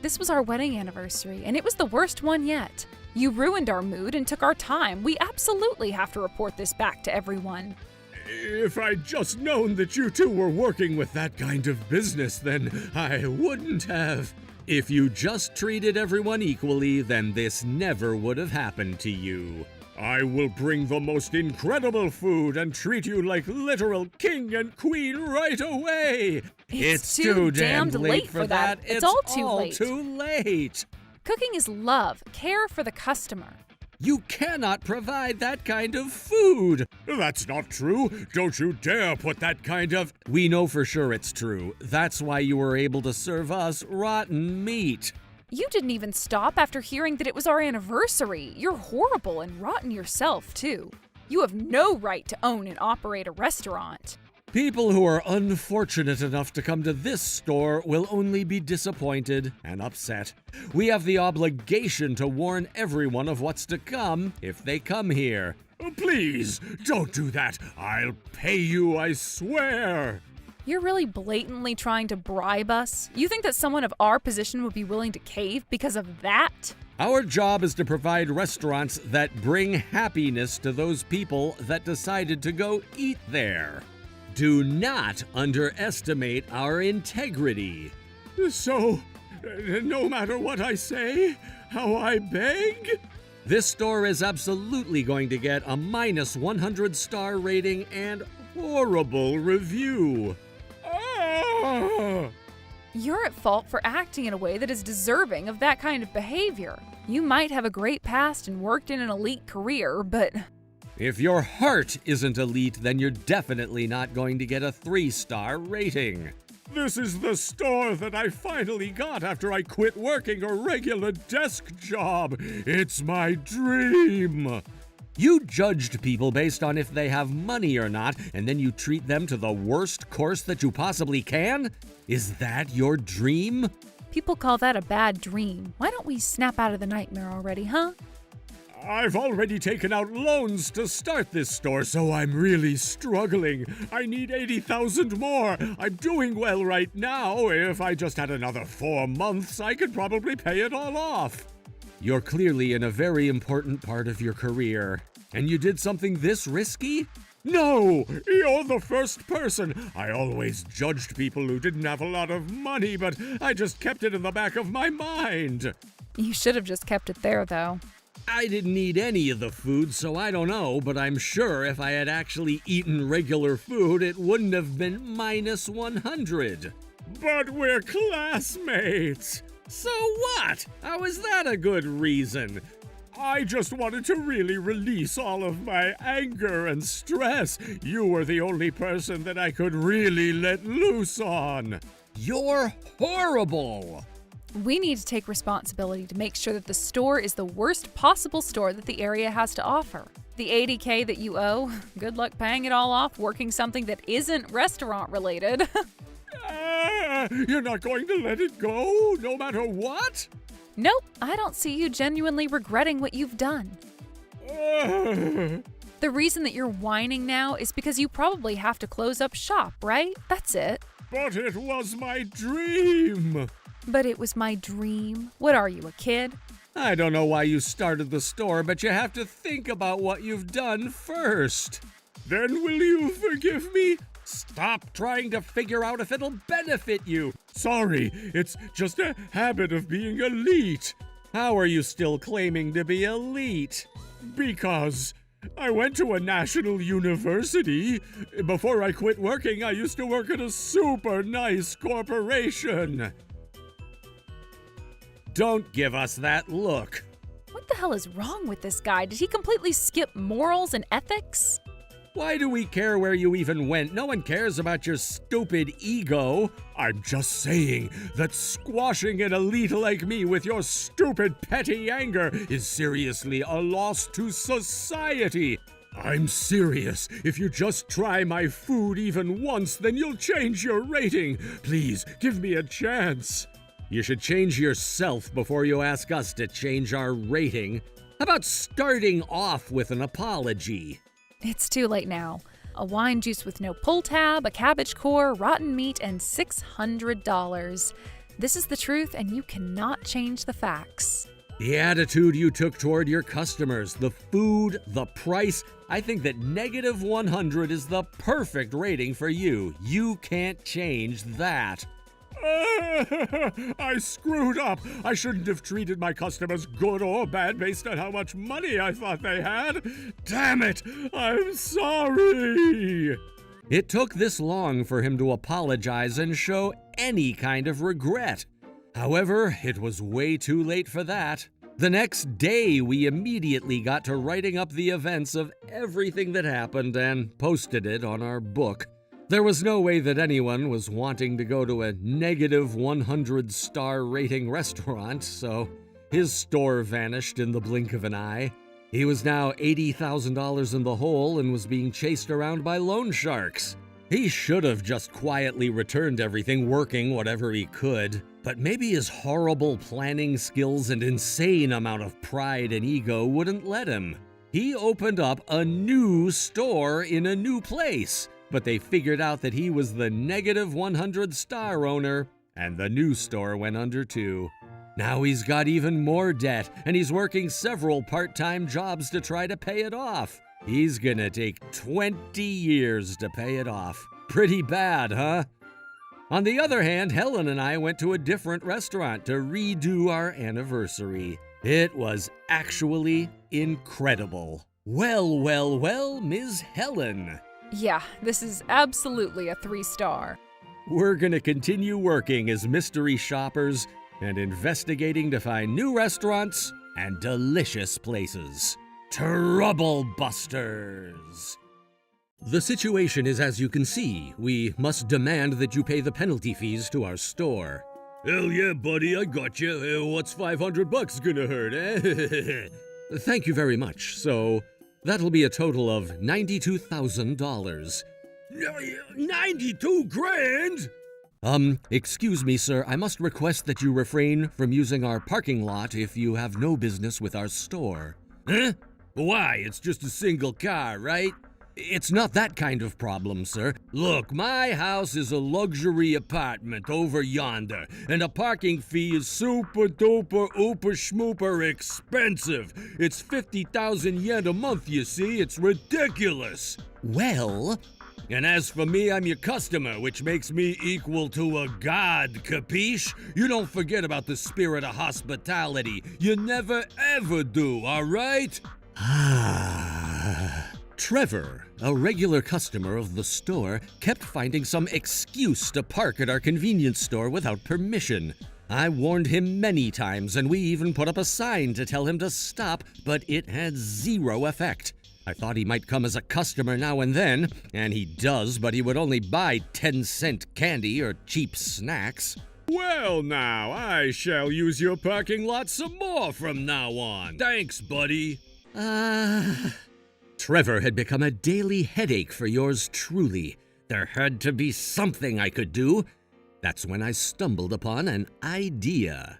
Speaker 3: This was our wedding anniversary, and it was the worst one yet. You ruined our mood and took our time. We absolutely have to report this back to everyone.
Speaker 4: If I'd just known that you two were working with that kind of business, then I wouldn't have.
Speaker 5: If you just treated everyone equally, then this never would have happened to you.
Speaker 4: I will bring the most incredible food and treat you like literal king and queen right away.
Speaker 3: It's too damned late for that. It's all too late.
Speaker 5: Too late.
Speaker 3: Cooking is love, care for the customer.
Speaker 5: You cannot provide that kind of food.
Speaker 4: That's not true. Don't you dare put that kind of...
Speaker 5: We know for sure it's true. That's why you were able to serve us rotten meat.
Speaker 3: You didn't even stop after hearing that it was our anniversary. You're horrible and rotten yourself, too. You have no right to own and operate a restaurant.
Speaker 5: People who are unfortunate enough to come to this store will only be disappointed and upset. We have the obligation to warn everyone of what's to come if they come here.
Speaker 4: Please, don't do that. I'll pay you, I swear.
Speaker 3: You're really blatantly trying to bribe us? You think that someone of our position would be willing to cave because of that?
Speaker 5: Our job is to provide restaurants that bring happiness to those people that decided to go eat there. Do not underestimate our integrity.
Speaker 4: So, no matter what I say, how I beg?
Speaker 5: This store is absolutely going to get a minus 100 star rating and horrible review.
Speaker 4: Ah!
Speaker 3: You're at fault for acting in a way that is deserving of that kind of behavior. You might have a great past and worked in an elite career, but...
Speaker 5: If your heart isn't elite, then you're definitely not going to get a 3-star rating.
Speaker 4: This is the store that I finally got after I quit working a regular desk job. It's my dream.
Speaker 5: You judged people based on if they have money or not, and then you treat them to the worst course that you possibly can? Is that your dream?
Speaker 3: People call that a bad dream. Why don't we snap out of the nightmare already, huh?
Speaker 4: I've already taken out loans to start this store, so I'm really struggling. I need 80,000 more. I'm doing well right now. If I just had another 4 months, I could probably pay it all off.
Speaker 5: You're clearly in a very important part of your career. And you did something this risky?
Speaker 4: No, you're the first person. I always judged people who didn't have a lot of money, but I just kept it in the back of my mind.
Speaker 3: You should have just kept it there, though.
Speaker 5: I didn't eat any of the food, so I don't know, but I'm sure if I had actually eaten regular food, it wouldn't have been minus 100.
Speaker 4: But we're classmates.
Speaker 5: So what? How is that a good reason?
Speaker 4: I just wanted to really release all of my anger and stress. You were the only person that I could really let loose on.
Speaker 5: You're horrible!
Speaker 3: We need to take responsibility to make sure that the store is the worst possible store that the area has to offer. The $80K that you owe, good luck paying it all off working something that isn't restaurant related.
Speaker 4: You're not going to let it go, no matter what?
Speaker 3: Nope, I don't see you genuinely regretting what you've done. The reason that you're whining now is because you probably have to close up shop, right? That's it.
Speaker 4: But it was my dream.
Speaker 3: But it was my dream. What are you, a kid?
Speaker 5: I don't know why you started the store, but you have to think about what you've done first.
Speaker 4: Then will you forgive me?
Speaker 5: Stop trying to figure out if it'll benefit you.
Speaker 4: Sorry, it's just a habit of being elite.
Speaker 5: How are you still claiming to be elite?
Speaker 4: Because I went to a national university. Before I quit working, I used to work at a super nice corporation.
Speaker 5: Don't give us that look.
Speaker 3: What the hell is wrong with this guy? Did he completely skip morals and ethics?
Speaker 5: Why do we care where you even went? No one cares about your stupid ego.
Speaker 4: I'm just saying that squashing an elite like me with your stupid petty anger is seriously a loss to society. I'm serious. If you just try my food even once, then you'll change your rating. Please, give me a chance.
Speaker 5: You should change yourself before you ask us to change our rating. How about starting off with an apology?
Speaker 3: It's too late now. A wine juice with no pull tab, a cabbage core, rotten meat, and $600. This is the truth, and you cannot change the facts.
Speaker 5: The attitude you took toward your customers, the food, the price, I think that negative 100 is the perfect rating for you. You can't change that.
Speaker 4: I screwed up. I shouldn't have treated my customers good or bad based on how much money I thought they had. Damn it! I'm sorry!
Speaker 5: It took this long for him to apologize and show any kind of regret. However, it was way too late for that. The next day, we immediately got to writing up the events of everything that happened and posted it on our book. There was no way that anyone was wanting to go to a negative 100-star rating restaurant, so his store vanished in the blink of an eye. He was now $80,000 in the hole and was being chased around by loan sharks. He should have just quietly returned everything, working whatever he could. But maybe his horrible planning skills and insane amount of pride and ego wouldn't let him. He opened up a new store in a new place, but they figured out that he was the negative 100-star owner, and the new store went under too. Now he's got even more debt, and he's working several part-time jobs to try to pay it off. He's gonna take 20 years to pay it off. Pretty bad, huh? On the other hand, Helen and I went to a different restaurant to redo our anniversary. It was actually incredible. Well, Ms. Helen.
Speaker 3: Yeah, this is absolutely a 3-star.
Speaker 5: We're gonna continue working as mystery shoppers and investigating to find new restaurants and delicious places. Trouble Busters! The situation is as you can see. We must demand that you pay the penalty fees to our store.
Speaker 4: Hell yeah, buddy, I got you. What's $500 gonna hurt, eh?
Speaker 5: Thank you very much. So, that'll be a total of $92,000.
Speaker 4: 92 grand?
Speaker 5: Excuse me, sir. I must request that you refrain from using our parking lot if you have no business with our store.
Speaker 4: Huh? Why? It's just a single car, right?
Speaker 5: It's not that kind of problem, sir.
Speaker 4: Look, my house is a luxury apartment over yonder, and a parking fee is super duper ooper schmooper expensive. It's 50,000 yen a month, you see. It's ridiculous.
Speaker 5: Well...
Speaker 4: And as for me, I'm your customer, which makes me equal to a god, capiche? You don't forget about the spirit of hospitality. You never ever do, all right?
Speaker 5: Trevor, a regular customer of the store, kept finding some excuse to park at our convenience store without permission. I warned him many times, and we even put up a sign to tell him to stop, but it had zero effect. I thought he might come as a customer now and then, and he does, but he would only buy 10-cent candy or cheap snacks.
Speaker 4: Well now, I shall use your parking lot some more from now on. Thanks, buddy.
Speaker 5: Trevor had become a daily headache for yours truly. There had to be something I could do. That's when I stumbled upon an idea.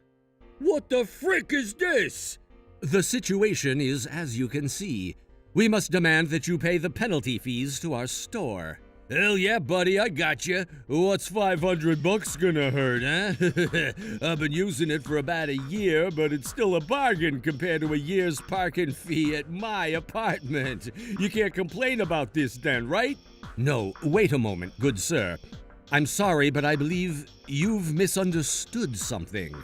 Speaker 4: What the frick is this?
Speaker 5: The situation is as you can see. We must demand that you pay the penalty fees to our store.
Speaker 4: Hell yeah, buddy, I got you. What's $500 gonna hurt, huh? I've been using it for about a year, but it's still a bargain compared to a year's parking fee at my apartment. You can't complain about this then, right?
Speaker 5: No, wait a moment, good sir. I'm sorry, but I believe you've misunderstood something.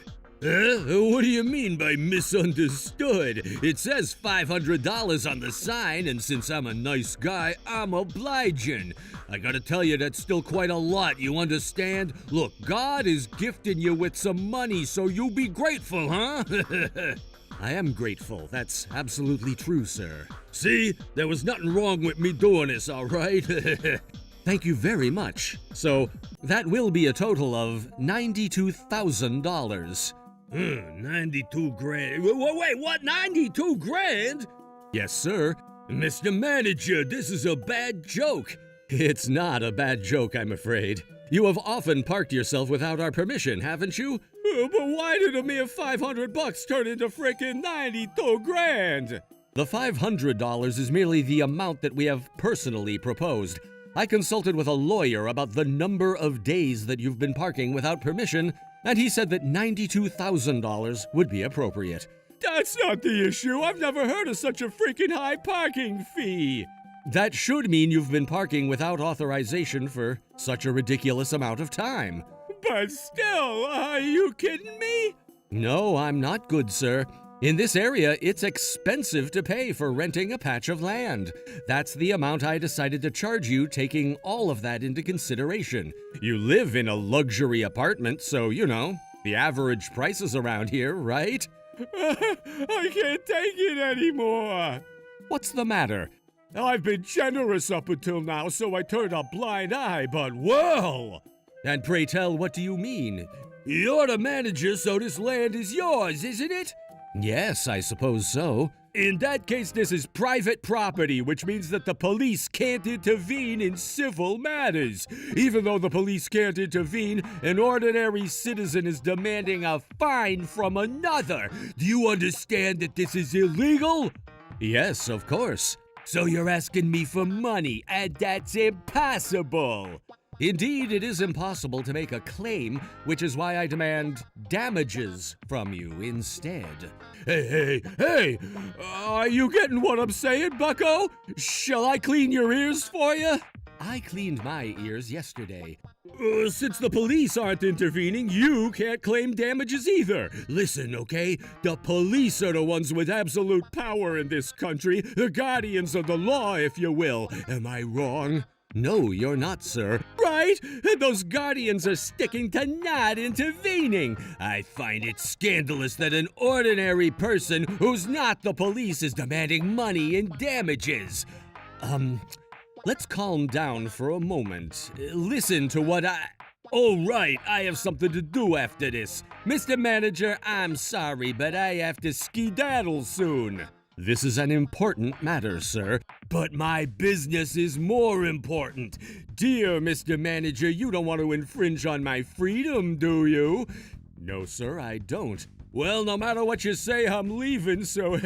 Speaker 4: Huh? What do you mean by misunderstood? It says $500 on the sign, and since I'm a nice guy, I'm obliging. I gotta tell you, that's still quite a lot, you understand? Look, God is gifting you with some money, so you be grateful, huh?
Speaker 5: I am grateful. That's absolutely true, sir.
Speaker 4: See? There was nothing wrong with me doing this, all right?
Speaker 5: Thank you very much. So, that will be a total of $92,000.
Speaker 4: 92 grand. Wait, what? 92 grand?
Speaker 5: Yes, sir.
Speaker 4: Mr. Manager, this is a bad joke.
Speaker 5: It's not a bad joke, I'm afraid. You have often parked yourself without our permission, haven't you?
Speaker 4: But why did a mere $500 turn into frickin' 92 grand?
Speaker 5: The $500 is merely the amount that we have personally proposed. I consulted with a lawyer about the number of days that you've been parking without permission, and he said that $92,000 would be appropriate.
Speaker 4: That's not the issue. I've never heard of such a freaking high parking fee.
Speaker 5: That should mean you've been parking without authorization for such a ridiculous amount of time.
Speaker 4: But still, are you kidding me?
Speaker 5: No, I'm not, good sir. In this area, it's expensive to pay for renting a patch of land. That's the amount I decided to charge you, taking all of that into consideration. You live in a luxury apartment, so, the average prices around here, right?
Speaker 4: I can't take it anymore.
Speaker 5: What's the matter?
Speaker 4: I've been generous up until now, so I turned a blind eye, but whoa!
Speaker 5: And pray tell, what do you mean? You're the manager, so this land is yours, isn't it? Yes, I suppose so.
Speaker 4: In that case, this is private property, which means that the police can't intervene in civil matters. Even though the police can't intervene, an ordinary citizen is demanding a fine from another. Do you understand that this is illegal?
Speaker 5: Yes, of course.
Speaker 4: So you're asking me for money, and that's impossible.
Speaker 5: Indeed, it is impossible to make a claim, which is why I demand damages from you instead.
Speaker 4: Hey! Are you getting what I'm saying, bucko? Shall I clean your ears for you?
Speaker 5: I cleaned my ears yesterday.
Speaker 4: Since the police aren't intervening, you can't claim damages either. Listen, okay? The police are the ones with absolute power in this country, the guardians of the law, if you will. Am I wrong?
Speaker 5: No, you're not, sir.
Speaker 4: Right? And those guardians are sticking to not intervening. I find it scandalous that an ordinary person who's not the police is demanding money in damages.
Speaker 5: Let's calm down for a moment. Listen to what
Speaker 4: Oh, right, I have something to do after this. Mr. Manager, I'm sorry, but I have to skedaddle soon.
Speaker 5: This is an important matter, sir.
Speaker 4: But my business is more important. Dear Mr. Manager, you don't want to infringe on my freedom, do you?
Speaker 5: No, sir, I don't.
Speaker 4: Well, no matter what you say, I'm leaving, so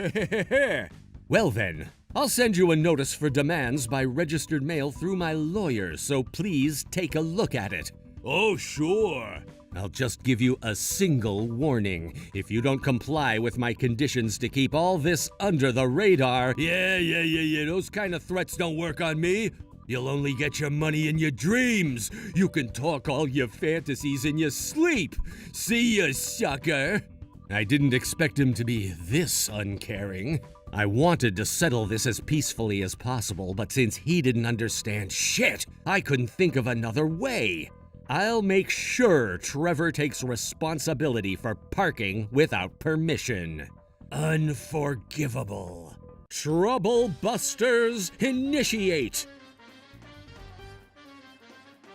Speaker 5: Well then, I'll send you a notice for demands by registered mail through my lawyer, so please take a look at it.
Speaker 4: Oh, sure.
Speaker 5: I'll just give you a single warning. If you don't comply with my conditions to keep all this under the radar...
Speaker 4: Yeah, those kind of threats don't work on me. You'll only get your money in your dreams. You can talk all your fantasies in your sleep. See ya, sucker.
Speaker 5: I didn't expect him to be this uncaring. I wanted to settle this as peacefully as possible, but since he didn't understand shit, I couldn't think of another way. I'll make sure Trevor takes responsibility for parking without permission.
Speaker 4: Unforgivable. Trouble Busters, initiate!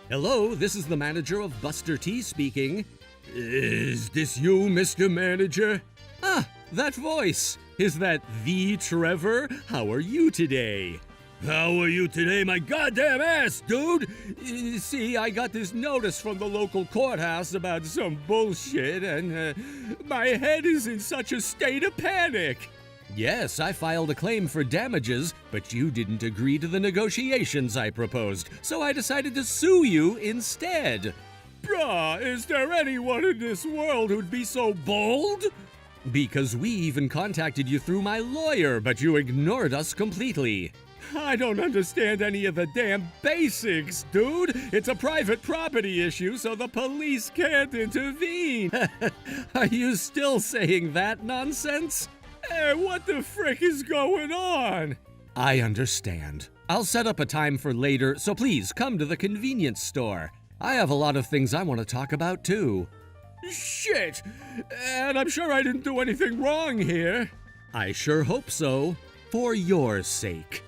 Speaker 5: Hello, this is the manager of Buster T speaking.
Speaker 4: Is this you, Mr. Manager?
Speaker 5: Ah, that voice! Is that the Trevor? How are you today?
Speaker 4: How are you today, my goddamn ass, dude?
Speaker 5: See, I got this notice from the local courthouse about some bullshit, and
Speaker 4: my head is in such a state of panic.
Speaker 5: Yes, I filed a claim for damages, but you didn't agree to the negotiations I proposed, so I decided to sue you instead.
Speaker 4: Bruh, is there anyone in this world who'd be so bold?
Speaker 5: Because we even contacted you through my lawyer, but you ignored us completely.
Speaker 4: I don't understand any of the damn basics, dude. It's a private property issue, so the police can't intervene.
Speaker 5: Are you still saying that nonsense?
Speaker 4: Hey, what the frick is going on?
Speaker 5: I understand. I'll set up a time for later, so please come to the convenience store. I have a lot of things I want to talk about, too.
Speaker 4: Shit! And I'm sure I didn't do anything wrong here.
Speaker 5: I sure hope so, for your sake.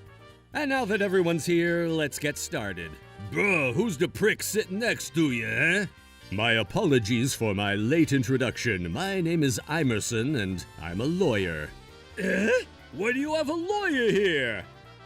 Speaker 5: And now that everyone's here, let's get started.
Speaker 4: Bruh, who's the prick sitting next to you, eh?
Speaker 5: My apologies for my late introduction. My name is Emerson, and I'm a lawyer.
Speaker 4: Eh? Why do you have a lawyer here?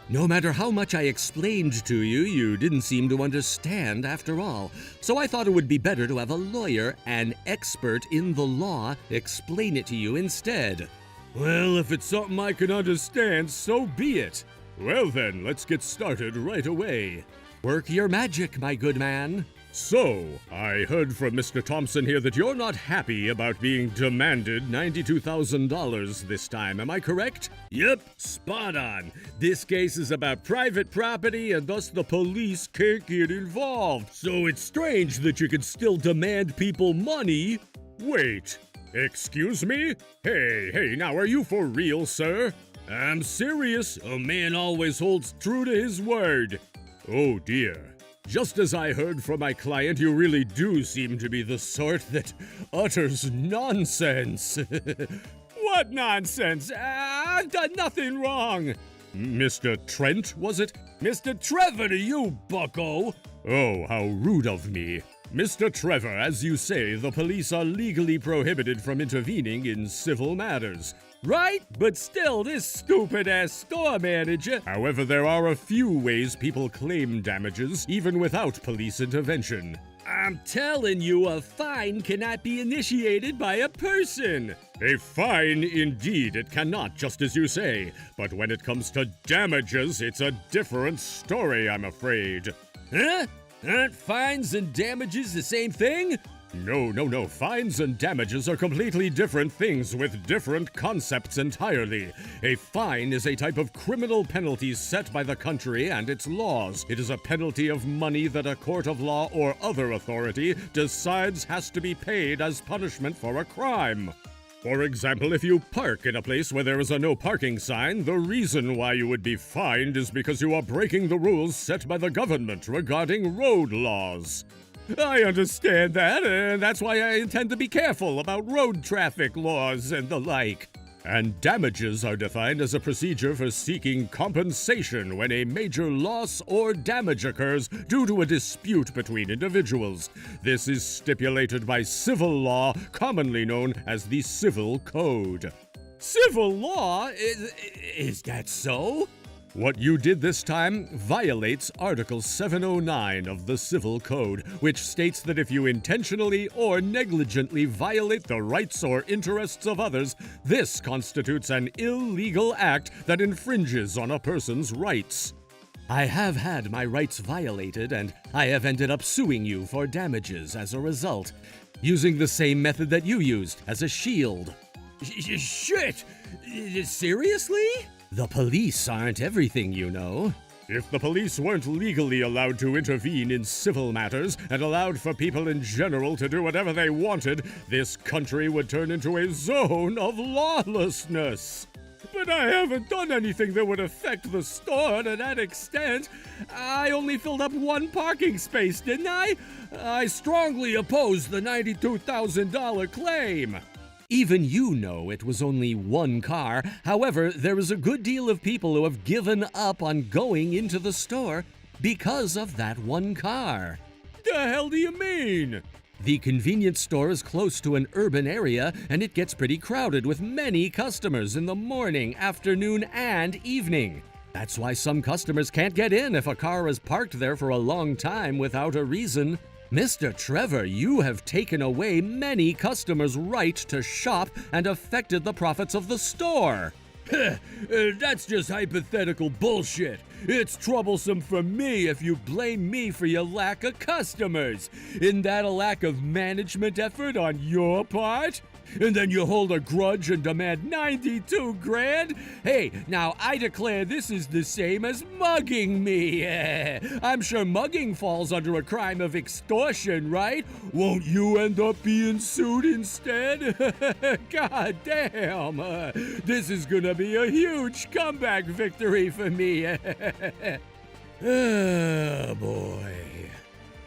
Speaker 5: No matter how much I explained to you, you didn't seem to understand after all. So I thought it would be better to have a lawyer, an expert in the law, explain it to you instead.
Speaker 4: Well, if it's something I can understand, so be it. Well then, let's get started right away.
Speaker 5: Work your magic, my good man.
Speaker 4: So, I heard from Mr. Thompson here that you're not happy about being demanded $92,000 this time, am I correct? Yep, spot on. This case is about private property and thus the police can't get involved. So it's strange that you could still demand people money. Wait, Excuse me? Hey, now are you for real, sir? I'm serious. A man always holds true to his word. Oh dear. Just as I heard from my client, you really do seem to be the sort that utters nonsense. What nonsense? I've done nothing wrong. Mr. Trent, was it? Mr. Trevor to you, bucko! Oh, how rude of me. Mr. Trevor, as you say, the police are legally prohibited from intervening in civil matters. Right? But still, this stupid-ass store manager... However, there are a few ways people claim damages, even without police intervention. I'm telling you, a fine cannot be initiated by a person. A fine, indeed, it cannot, just as you say. But when it comes to damages, it's a different story, I'm afraid. Huh? Aren't fines and damages the same thing? No. Fines and damages are completely different things with different concepts entirely. A fine is a type of criminal penalty set by the country and its laws. It is a penalty of money that a court of law or other authority decides has to be paid as punishment for a crime. For example, if you park in a place where there is a no parking sign, the reason why you would be fined is because you are breaking the rules set by the government regarding road laws. I understand that, and that's why I intend to be careful about road traffic laws and the like. And damages are defined as a procedure for seeking compensation when a major loss or damage occurs due to a dispute between individuals. This is stipulated by civil law, commonly known as the Civil Code. Civil law? Is that so? What you did this time violates Article 709 of the Civil Code, which states that if you intentionally or negligently violate the rights or interests of others, this constitutes an illegal act that infringes on a person's rights. I have had my rights violated, and I have ended up suing you for damages as a result, using the same method that you used as a shield. Shit! Seriously? The police aren't everything, you know. If the police weren't legally allowed to intervene in civil matters and allowed for people in general to do whatever they wanted, this country would turn into a zone of lawlessness. But I haven't done anything that would affect the store to that extent. I only filled up one parking space, didn't I? I strongly oppose the $92,000 claim. Even you know it was only one car. However, there is a good deal of people who have given up on going into the store because of that one car. The hell do you mean? The convenience store is close to an urban area, and it gets pretty crowded with many customers in the morning, afternoon, and evening. That's why some customers can't get in if a car is parked there for a long time without a reason. Mr. Trevor, you have taken away many customers' right to shop and affected the profits of the store. That's just hypothetical bullshit. It's troublesome for me if you blame me for your lack of customers. Isn't that a lack of management effort on your part? And then you hold a grudge and demand $92,000? Hey, now I declare this is the same as mugging me. I'm sure mugging falls under a crime of extortion, right? Won't you end up being sued instead? God damn. This is gonna be a huge comeback victory for me. Oh, boy.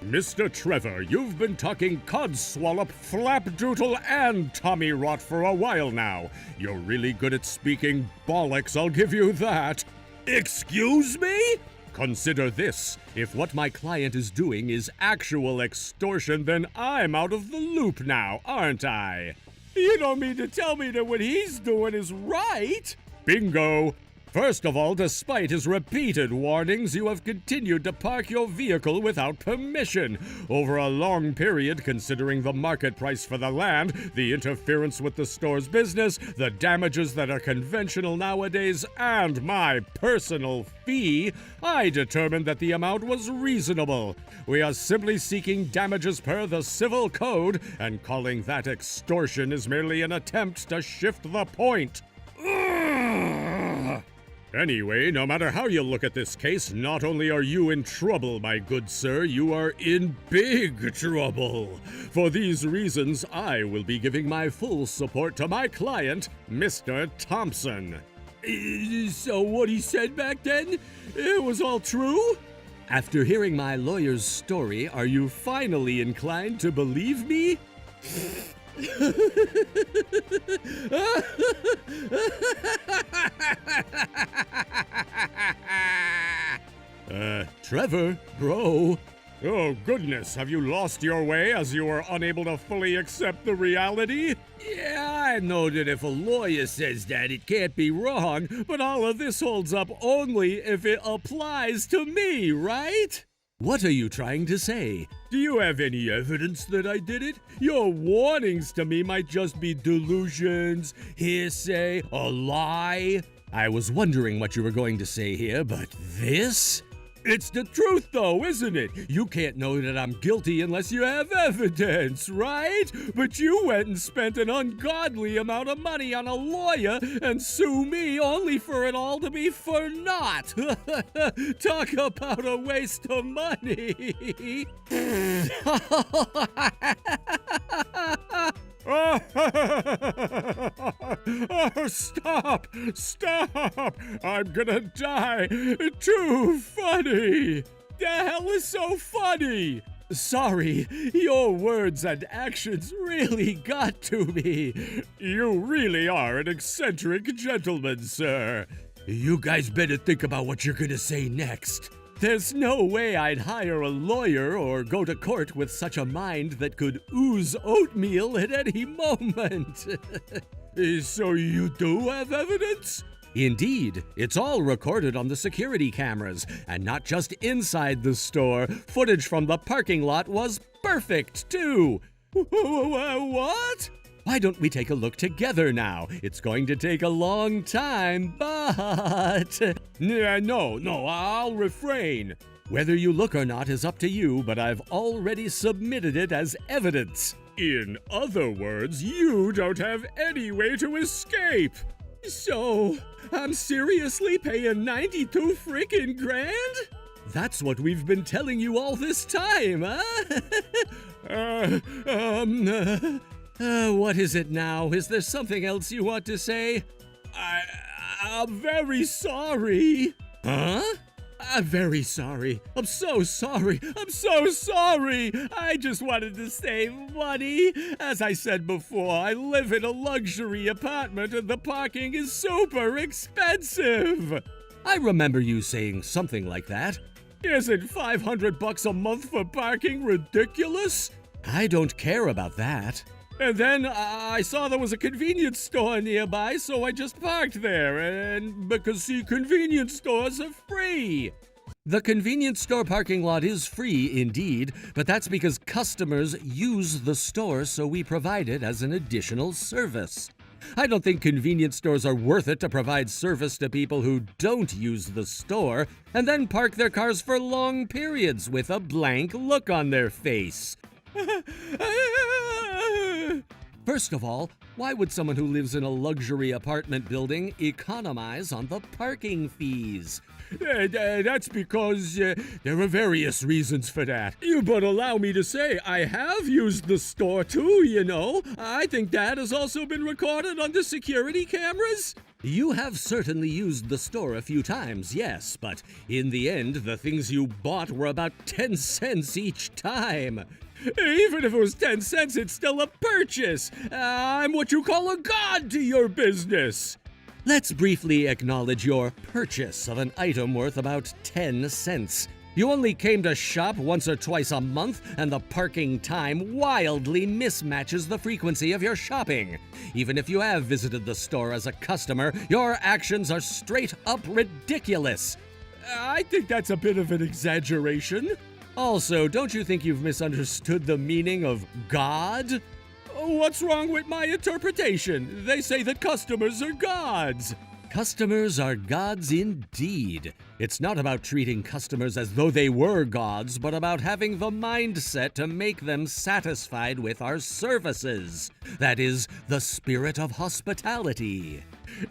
Speaker 4: Mr. Trevor, you've been talking codswallop, flapdoodle, and Tommy rot for a while now. You're really good at speaking bollocks, I'll give you that. Excuse me? Consider this. If what my client is doing is actual extortion, then I'm out of the loop now, aren't I? You don't mean to tell me that what he's doing is right? Bingo! First of all, despite his repeated warnings, you have continued to park your vehicle without permission. Over a long period, considering the market price for the land, the interference with the store's business, the damages that are conventional nowadays, and my personal fee, I determined that the amount was reasonable. We are simply seeking damages per the Civil Code, and calling that extortion is merely an attempt to shift the point. Ugh. Anyway, no matter how you look at this case, not only are you in trouble, my good sir, you are in big trouble. For these reasons, I will be giving my full support to my client, Mr. Thompson. So what he said back then, it was all true? After hearing my lawyer's story, are you finally inclined to believe me? Trevor, bro. Oh, goodness, have you lost your way as you were unable to fully accept the reality? Yeah, I know that if a lawyer says that, it can't be wrong, but all of this holds up only if it applies to me, right? What are you trying to say? Do you have any evidence that I did it? Your warnings to me might just be delusions, hearsay, a lie. I was wondering what you were going to say here, but this? It's the truth, though, isn't it? You can't know that I'm guilty unless you have evidence, right? But you went and spent an ungodly amount of money on a lawyer and sue me only for it all to be for naught. Talk about a waste of money. Oh, stop! Stop! I'm gonna die! Too funny! The hell is so funny? Sorry, your words and actions really got to me. You really are an eccentric gentleman, sir. You guys better think about what you're gonna say next. There's no way I'd hire a lawyer or go to court with such a mind that could ooze oatmeal at any moment. So you do have evidence? Indeed. It's all recorded on the security cameras, and not just inside the store. Footage from the parking lot was perfect, too. What? Why don't we take a look together now? It's going to take a long time, but... No, I'll refrain. Whether you look or not is up to you, but I've already submitted it as evidence. In other words, you don't have any way to escape. So, I'm seriously paying 92 freaking grand? That's what we've been telling you all this time, huh? What is it now? Is there something else you want to say? I'm very sorry. Huh? I'm very sorry. I'm so sorry. I'm so sorry. I just wanted to save money. As I said before, I live in a luxury apartment and the parking is super expensive. I remember you saying something like that. Isn't $500 a month for parking ridiculous? I don't care about that. And then I saw there was a convenience store nearby, so I just parked there. And because, see, convenience stores are free. The convenience store parking lot is free indeed, but that's because customers use the store, so we provide it as an additional service. I don't think convenience stores are worth it to provide service to people who don't use the store and then park their cars for long periods with a blank look on their face. First of all, why would someone who lives in a luxury apartment building economize on the parking fees? That's because there are various reasons for that. But allow me to say, I have used the store too, you know. I think that has also been recorded on the security cameras. You have certainly used the store a few times, yes, but in the end, the things you bought were about 10 cents each time. Even if it was 10 cents, it's still a purchase. I'm what you call a god to your business. Let's briefly acknowledge your purchase of an item worth about 10 cents. You only came to shop once or twice a month, and the parking time wildly mismatches the frequency of your shopping. Even if you have visited the store as a customer, your actions are straight up ridiculous. I think that's a bit of an exaggeration. Also, don't you think you've misunderstood the meaning of God? What's wrong with my interpretation? They say that customers are gods. Customers are gods indeed. It's not about treating customers as though they were gods, but about having the mindset to make them satisfied with our services. That is, the spirit of hospitality.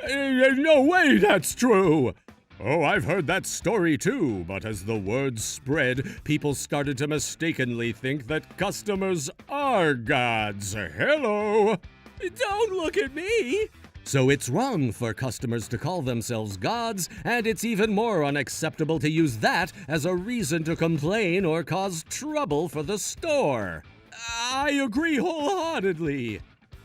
Speaker 4: No way that's true! Oh, I've heard that story too, but as the word spread, people started to mistakenly think that customers are gods. Hello!
Speaker 5: Don't look at me! So it's wrong for customers to call themselves gods, and it's even more unacceptable to use that as a reason to complain or cause trouble for the store.
Speaker 4: I agree wholeheartedly.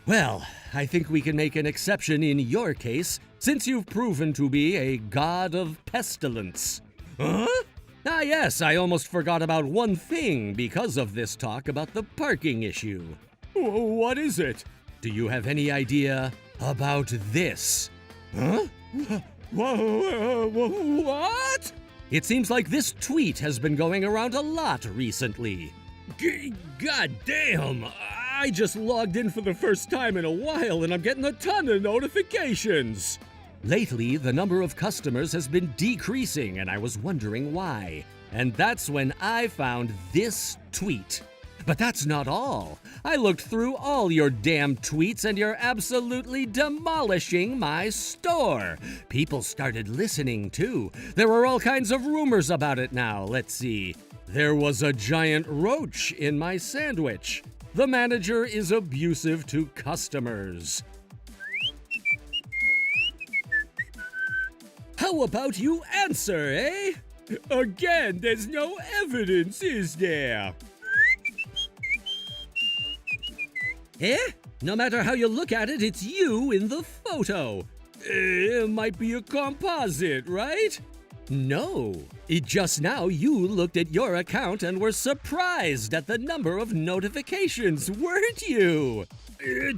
Speaker 5: Well, I think we can make an exception in your case, since you've proven to be a god of pestilence.
Speaker 4: Huh?
Speaker 5: Ah, yes, I almost forgot about one thing because of this talk about the parking issue.
Speaker 4: What is it?
Speaker 5: Do you have any idea about this?
Speaker 4: Huh? What?
Speaker 5: It seems like this tweet has been going around a lot recently.
Speaker 4: God damn! I just logged in for the first time in a while and I'm getting a ton of notifications.
Speaker 5: Lately, the number of customers has been decreasing and I was wondering why. And that's when I found this tweet. But that's not all. I looked through all your damn tweets and you're absolutely demolishing my store. People started listening too. There are all kinds of rumors about it now. Let's see. There was a giant roach in my sandwich. The manager is abusive to customers. How about you answer, eh?
Speaker 4: Again, there's no evidence, is there?
Speaker 5: Eh? No matter how you look at it, it's you in the photo.
Speaker 4: It might be a composite, right?
Speaker 5: No. Just now you looked at your account and were surprised at the number of notifications, weren't you?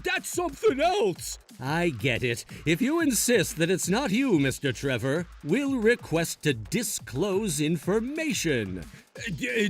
Speaker 4: That's something else.
Speaker 5: I get it. If you insist that it's not you, Mr. Trevor, we'll request to disclose information.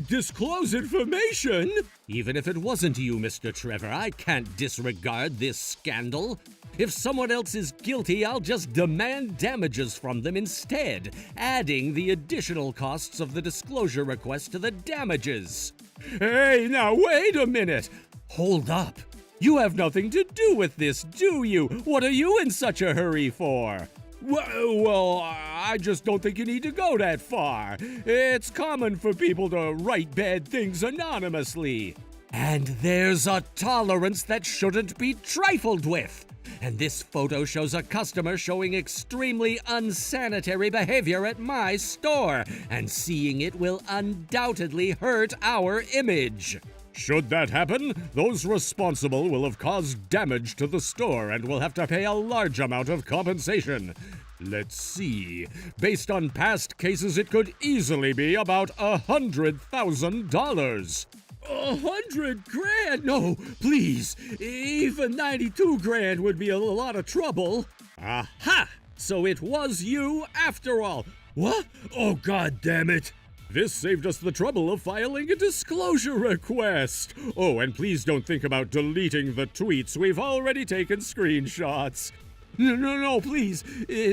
Speaker 4: Disclose information?
Speaker 5: Even if it wasn't you, Mr. Trevor, I can't disregard this scandal. If someone else is guilty, I'll just demand damages from them instead, adding the additional costs of the disclosure request to the damages.
Speaker 4: Hey, now wait a minute.
Speaker 5: Hold up. You have nothing to do with this, do you? What are you in such a hurry for?
Speaker 4: Well, I just don't think you need to go that far. It's common for people to write bad things anonymously.
Speaker 5: And there's a tolerance that shouldn't be trifled with. And this photo shows a customer showing extremely unsanitary behavior at my store, and seeing it will undoubtedly hurt our image.
Speaker 4: Should that happen, those responsible will have caused damage to the store and will have to pay a large amount of compensation. Let's see. Based on past cases, it could easily be about $100,000. $100,000? No, please. Even 92 grand would be a lot of trouble. Aha! So it was you after all. What? Oh, God damn it. This saved us the trouble of filing a disclosure request. Oh, and please don't think about deleting the tweets. We've already taken screenshots. No, please.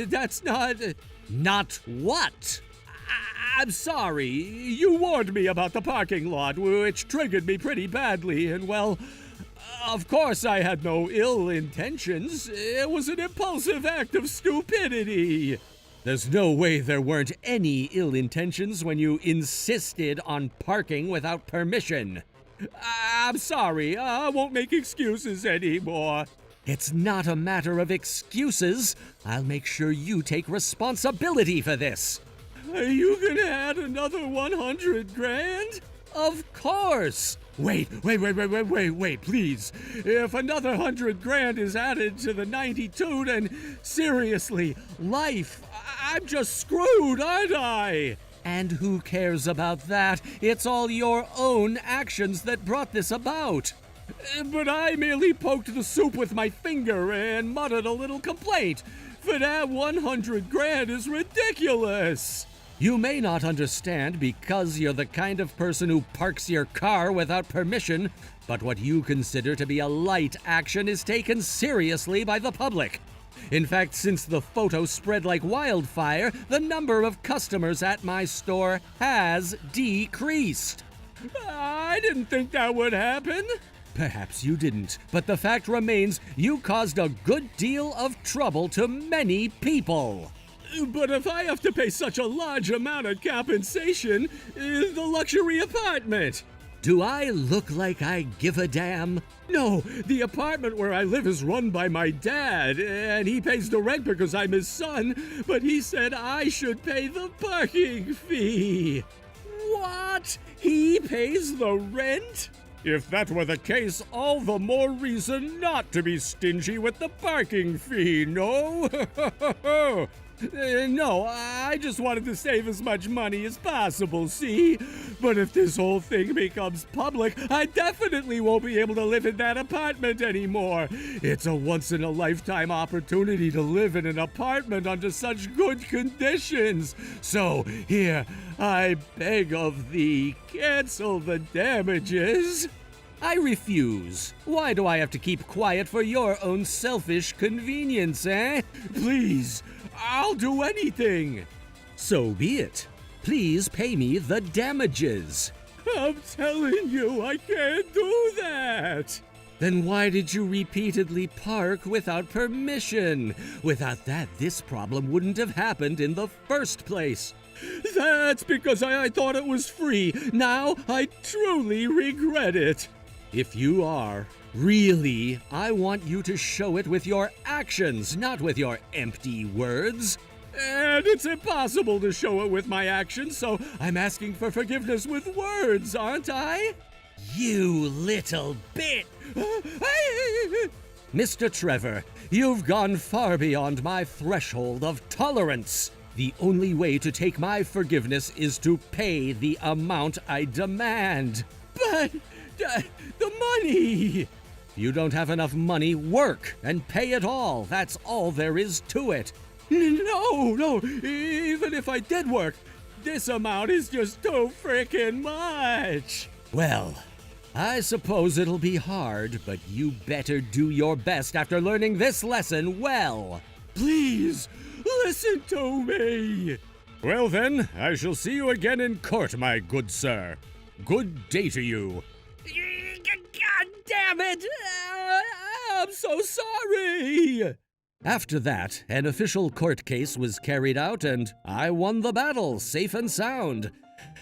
Speaker 4: That's not...
Speaker 5: Not what?
Speaker 4: I'm sorry. You warned me about the parking lot, which triggered me pretty badly, and well, of course I had no ill intentions. It was an impulsive act of stupidity.
Speaker 5: There's no way there weren't any ill intentions when you insisted on parking without permission.
Speaker 4: I'm sorry. I won't make excuses anymore.
Speaker 5: It's not a matter of excuses. I'll make sure you take responsibility for this.
Speaker 4: Are you gonna add another 100 grand?
Speaker 5: Of course!
Speaker 4: Wait, please. If another 100 grand is added to the 92, then seriously, life, I'm just screwed, aren't I?
Speaker 5: And who cares about that? It's all your own actions that brought this about.
Speaker 4: But I merely poked the soup with my finger and muttered a little complaint. For that 100 grand is ridiculous.
Speaker 5: You may not understand because you're the kind of person who parks your car without permission, but what you consider to be a light action is taken seriously by the public. In fact, since the photo spread like wildfire, the number of customers at my store has decreased.
Speaker 4: I didn't think that would happen.
Speaker 5: Perhaps you didn't, but the fact remains you caused a good deal of trouble to many people.
Speaker 4: But if I have to pay such a large amount of compensation, the luxury apartment.
Speaker 5: Do I look like I give a damn?
Speaker 4: No, the apartment where I live is run by my dad, and he pays the rent because I'm his son, but he said I should pay the parking fee.
Speaker 5: What? He pays the rent?
Speaker 4: If that were the case, all the more reason not to be stingy with the parking fee, no? No, I just wanted to save as much money as possible, see? But if this whole thing becomes public, I definitely won't be able to live in that apartment anymore. It's a once-in-a-lifetime opportunity to live in an apartment under such good conditions. So, here, I beg of thee, cancel the damages.
Speaker 5: I refuse. Why do I have to keep quiet for your own selfish convenience, eh?
Speaker 4: Please, I'll do anything.
Speaker 5: So be it. Please pay me the damages.
Speaker 4: I'm telling you, I can't do that.
Speaker 5: Then why did you repeatedly park without permission? Without that, this problem wouldn't have happened in the first place.
Speaker 4: That's because I thought it was free. Now I truly regret it.
Speaker 5: If you are, really, I want you to show it with your actions, not with your empty words.
Speaker 4: And it's impossible to show it with my actions, so I'm asking for forgiveness with words, aren't I?
Speaker 5: You little bit! Mr. Trevor, you've gone far beyond my threshold of tolerance. The only way to take my forgiveness is to pay the amount I demand.
Speaker 4: But the money!
Speaker 5: You don't have enough money, work and pay it all. That's all there is to it.
Speaker 4: No, even if I did work, this amount is just too frickin' much.
Speaker 5: Well, I suppose it'll be hard, but you better do your best after learning this lesson well.
Speaker 4: Please, listen to me. Well then, I shall see you again in court, my good sir. Good day to you.
Speaker 5: God damn it!
Speaker 4: I'm so sorry.
Speaker 5: After that, an official court case was carried out and I won the battle, safe and sound.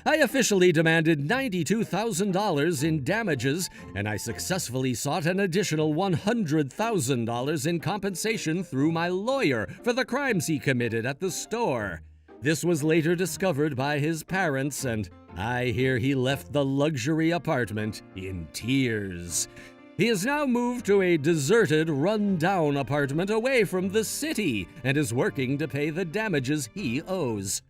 Speaker 5: I officially demanded $92,000 in damages, and I successfully sought an additional $100,000 in compensation through my lawyer for the crimes he committed at the store. This was later discovered by his parents, and I hear he left the luxury apartment in tears. He has now moved to a deserted, run-down apartment away from the city and is working to pay the damages he owes.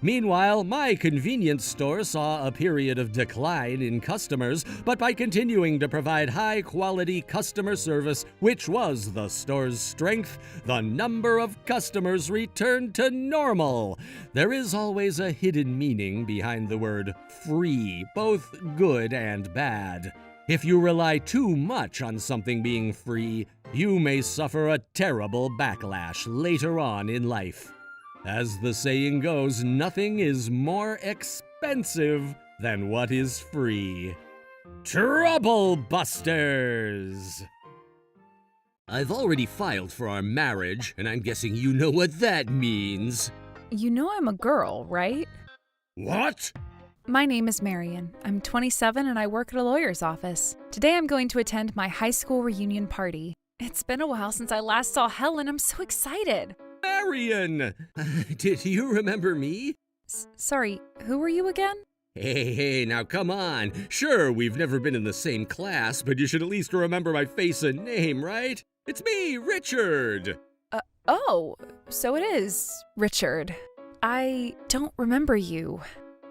Speaker 5: Meanwhile, my convenience store saw a period of decline in customers, but by continuing to provide high-quality customer service, which was the store's strength, the number of customers returned to normal. There is always a hidden meaning behind the word free, both good and bad. If you rely too much on something being free, you may suffer a terrible backlash later on in life. As the saying goes, nothing is more expensive than what is free. Trouble Busters! I've already filed for our marriage, and I'm guessing you know what that means.
Speaker 3: You know I'm a girl, right?
Speaker 4: What?
Speaker 3: My name is Marion. I'm 27 and I work at a lawyer's office. Today I'm going to attend my high school reunion party. It's been a while since I last saw Helen. I'm so excited.
Speaker 5: Marion! Did you remember me?
Speaker 3: Sorry, who were you again?
Speaker 5: Hey, now come on. Sure, we've never been in the same class, but you should at least remember my face and name, right? It's me, Richard!
Speaker 3: Oh, so it is Richard. I don't remember you.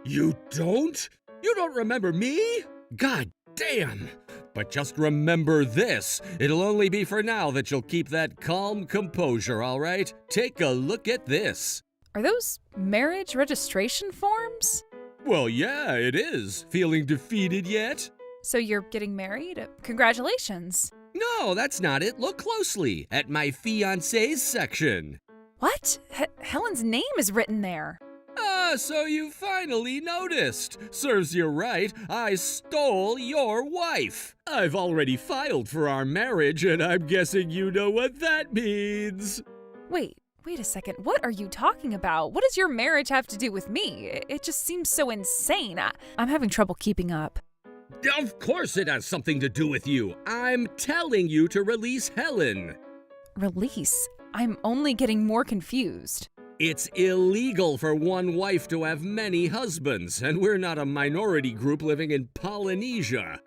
Speaker 5: You don't? You don't remember me? God damn! But just remember this. It'll only be for now that you'll keep that calm composure, all right? Take a look at this.
Speaker 3: Are those marriage registration forms?
Speaker 5: Well, yeah, it is. Feeling defeated yet?
Speaker 3: So you're getting married? Congratulations.
Speaker 5: No, that's not it. Look closely at my fiancé's section.
Speaker 3: What? Helen's name is written there.
Speaker 5: So you finally noticed. Serves you right, I stole your wife. I've already filed for our marriage, and I'm guessing you know what that means.
Speaker 3: Wait, Wait a second, what are you talking about? What does your marriage have to do with me? It just seems so insane. I'm having trouble keeping up.
Speaker 5: Of course it has something to do with you. I'm telling you to release Helen.
Speaker 3: Release? I'm only getting more confused.
Speaker 5: It's illegal for one wife to have many husbands, and we're not a minority group living in Polynesia.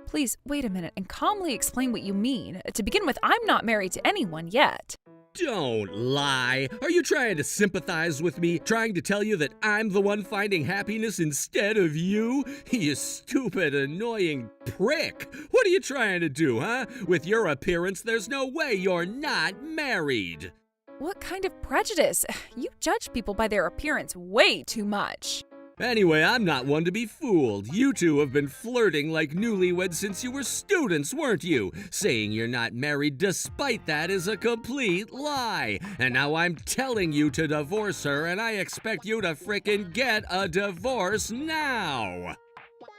Speaker 3: Please, wait a minute and calmly explain what you mean. To begin with, I'm not married to anyone yet.
Speaker 5: Don't lie. Are you trying to sympathize with me? Trying to tell you that I'm the one finding happiness instead of you? You stupid, annoying prick. What are you trying to do, huh? With your appearance, there's no way you're not married.
Speaker 3: What kind of prejudice? You judge people by their appearance way too much.
Speaker 5: Anyway, I'm not one to be fooled. You two have been flirting like newlyweds since you were students, weren't you? Saying you're not married despite that is a complete lie. And now I'm telling you to divorce her, and I expect you to frickin' get a divorce now.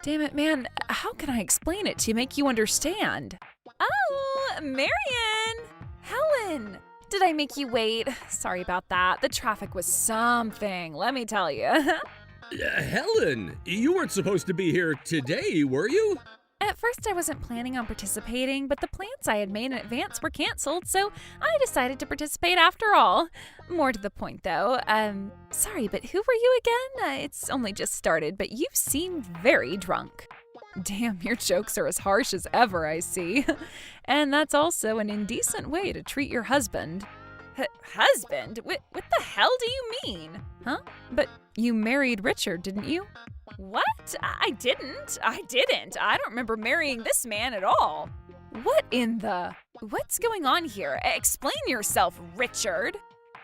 Speaker 3: Damn it, man. How can I explain it to make you understand? Oh, Marion! Helen! Did I make you wait? Sorry about that. The traffic was something, let me tell you.
Speaker 5: Helen, you weren't supposed to be here today, were you?
Speaker 3: At first, I wasn't planning on participating, but the plans I had made in advance were canceled, so I decided to participate after all. More to the point, though. Sorry, but who were you again? It's only just started, but you seem very drunk. Damn, your jokes are as harsh as ever, I see. And that's also an indecent way to treat your husband. Husband? What the hell do you mean? Huh? But you married Richard, didn't you? What? I didn't. I don't remember marrying this man at all. What in the... What's going on here? Explain yourself, Richard.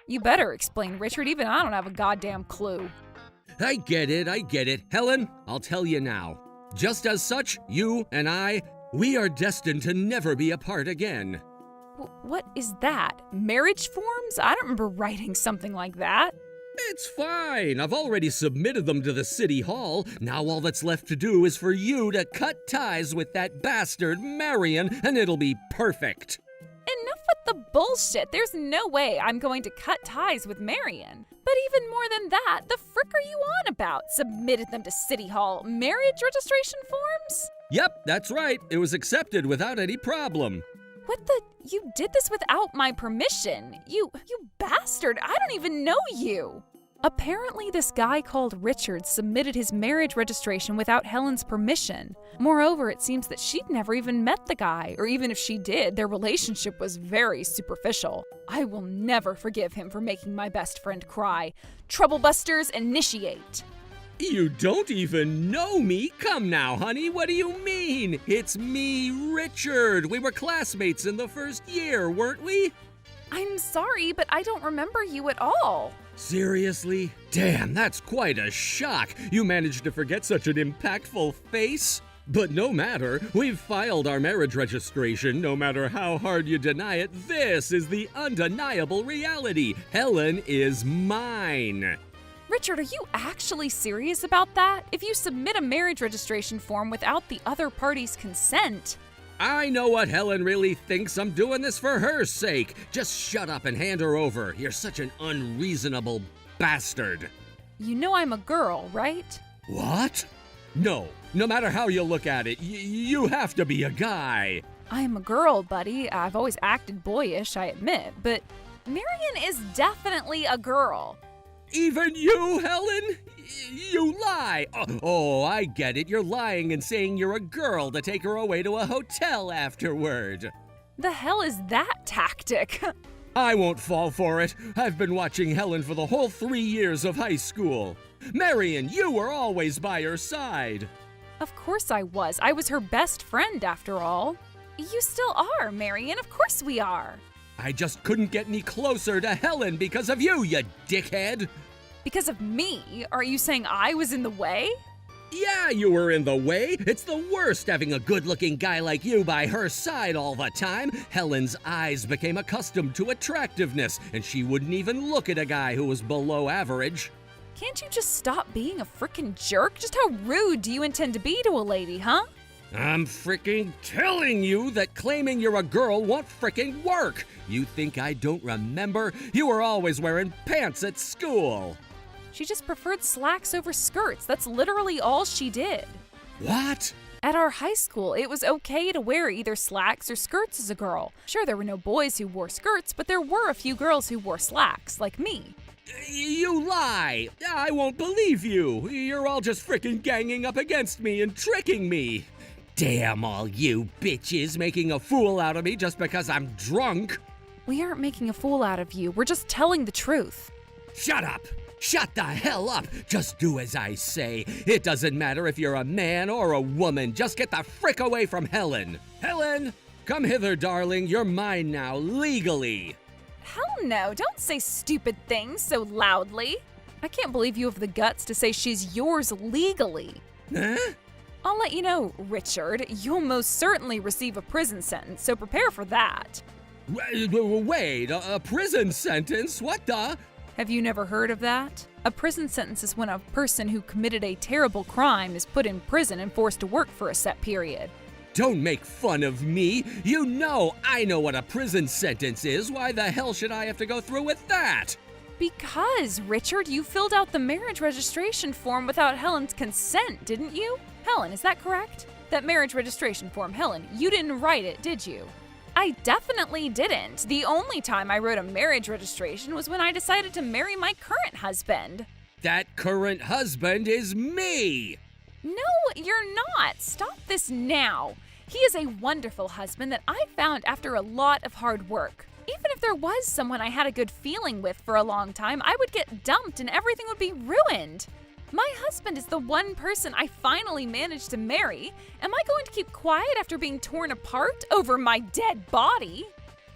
Speaker 3: You better explain, Richard. Even I don't have a goddamn clue.
Speaker 5: I get it. Helen, I'll tell you now. Just as such, you and I, we are destined to never be apart again.
Speaker 3: What is that? Marriage forms? I don't remember writing something like that.
Speaker 5: It's fine. I've already submitted them to the city hall. Now all that's left to do is for you to cut ties with that bastard Marion, and it'll be perfect.
Speaker 3: Enough with the bullshit. There's no way I'm going to cut ties with Marion. But even more than that, the frick are you on about? Submitted them to City Hall. Marriage registration forms?
Speaker 5: Yep, that's right. It was accepted without any problem.
Speaker 3: What the? You did this without my permission. You bastard. I don't even know you. Apparently, this guy called Richard submitted his marriage registration without Helen's permission. Moreover, it seems that she'd never even met the guy, or even if she did, their relationship was very superficial. I will never forgive him for making my best friend cry. Troublebusters, initiate.
Speaker 5: You don't even know me? Come now, honey, what do you mean? It's me, Richard. We were classmates in the first year, weren't we?
Speaker 3: I'm sorry, but I don't remember you at all.
Speaker 5: Seriously? Damn, that's quite a shock. You managed to forget such an impactful face? But no matter, we've filed our marriage registration. No matter how hard you deny it, this is the undeniable reality. Helen is mine.
Speaker 3: Richard, are you actually serious about that? If you submit a marriage registration form without the other party's consent...
Speaker 5: I know what Helen really thinks. I'm doing this for her sake. Just shut up and hand her over. You're such an unreasonable bastard.
Speaker 3: You know I'm a girl, right?
Speaker 5: What? No. No matter how you look at it, you have to be a guy.
Speaker 3: I'm a girl, buddy. I've always acted boyish, I admit, but Marion is definitely a girl.
Speaker 5: Even you, Helen? You lie! Oh, I get it. You're lying and saying you're a girl to take her away to a hotel afterward.
Speaker 3: The hell is that tactic?
Speaker 5: I won't fall for it. I've been watching Helen for the whole 3 years of high school. Marion, you were always by her side.
Speaker 3: Of course I was. I was her best friend, after all. You still are, Marion. Of course we are.
Speaker 5: I just couldn't get any closer to Helen because of you, you dickhead.
Speaker 3: Because of me? Are you saying I was in the way?
Speaker 5: Yeah, you were in the way. It's the worst having a good-looking guy like you by her side all the time. Helen's eyes became accustomed to attractiveness, and she wouldn't even look at a guy who was below average.
Speaker 3: Can't you just stop being a frickin' jerk? Just how rude do you intend to be to a lady, huh?
Speaker 5: I'm freaking telling you that claiming you're a girl won't freaking work. You think I don't remember? You were always wearing pants at school.
Speaker 3: She just preferred slacks over skirts. That's literally all she did.
Speaker 5: What?
Speaker 3: At our high school, it was okay to wear either slacks or skirts as a girl. Sure, there were no boys who wore skirts, but there were a few girls who wore slacks, like me.
Speaker 5: You lie! I won't believe you! You're all just frickin' ganging up against me and tricking me! Damn all you bitches making a fool out of me just because I'm drunk!
Speaker 3: We aren't making a fool out of you. We're just telling the truth.
Speaker 5: Shut up! Shut the hell up! Just do as I say. It doesn't matter if you're a man or a woman. Just get the frick away from Helen! Helen! Come hither, darling. You're mine now, legally!
Speaker 3: Hell no, don't say stupid things so loudly. I can't believe you have the guts to say she's yours legally.
Speaker 5: Huh?
Speaker 3: I'll let you know, Richard, you'll most certainly receive a prison sentence, so prepare for that.
Speaker 5: Wait, a prison sentence? What the?
Speaker 3: Have you never heard of that? A prison sentence is when a person who committed a terrible crime is put in prison and forced to work for a set period.
Speaker 5: Don't make fun of me. You know I know what a prison sentence is. Why the hell should I have to go through with that?
Speaker 3: Because, Richard, you filled out the marriage registration form without Helen's consent, didn't you? Helen, is that correct? That marriage registration form, Helen, you didn't write it, did you? I definitely didn't. The only time I wrote a marriage registration was when I decided to marry my current husband.
Speaker 5: That current husband is me!
Speaker 3: No, you're not. Stop this now. He is a wonderful husband that I found after a lot of hard work. Even if there was someone I had a good feeling with for a long time, I would get dumped and everything would be ruined. My husband is the one person I finally managed to marry. Am I going to keep quiet after being torn apart over my dead body?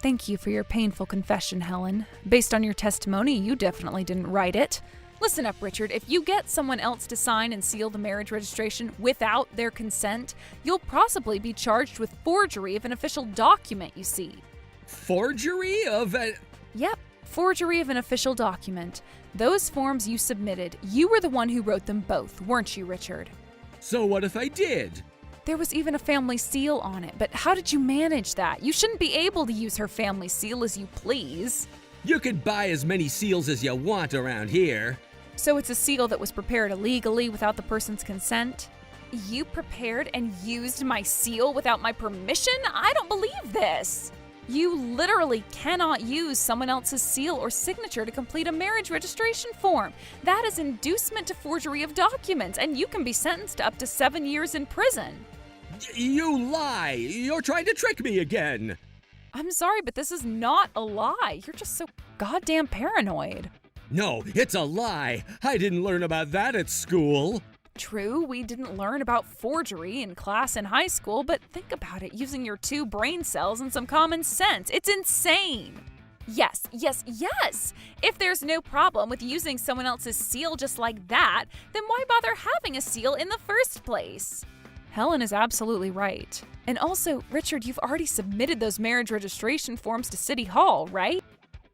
Speaker 3: Thank you for your painful confession, Helen. Based on your testimony, you definitely didn't write it. Listen up, Richard. If you get someone else to sign and seal the marriage registration without their consent, you'll possibly be charged with forgery of an official document, you see.
Speaker 5: Forgery of a...
Speaker 3: Yep, forgery of an official document. Those forms you submitted, you were the one who wrote them both, weren't you, Richard?
Speaker 5: So what if I did?
Speaker 3: There was even a family seal on it, but how did you manage that? You shouldn't be able to use her family seal as you please.
Speaker 5: You can buy as many seals as you want around here.
Speaker 3: So it's a seal that was prepared illegally without the person's consent? You prepared and used my seal without my permission? I don't believe this. You literally cannot use someone else's seal or signature to complete a marriage registration form. That is inducement to forgery of documents, and you can be sentenced to up to 7 years in prison.
Speaker 5: You lie! You're trying to trick me again!
Speaker 3: I'm sorry, but this is not a lie. You're just so goddamn paranoid.
Speaker 5: No, it's a lie! I didn't learn about that at school!
Speaker 3: True, we didn't learn about forgery in class in high school, but think about it using your 2 brain cells and some common sense. It's insane! Yes. If there's no problem with using someone else's seal just like that, then why bother having a seal in the first place? Helen is absolutely right. And also, Richard, you've already submitted those marriage registration forms to City Hall, right?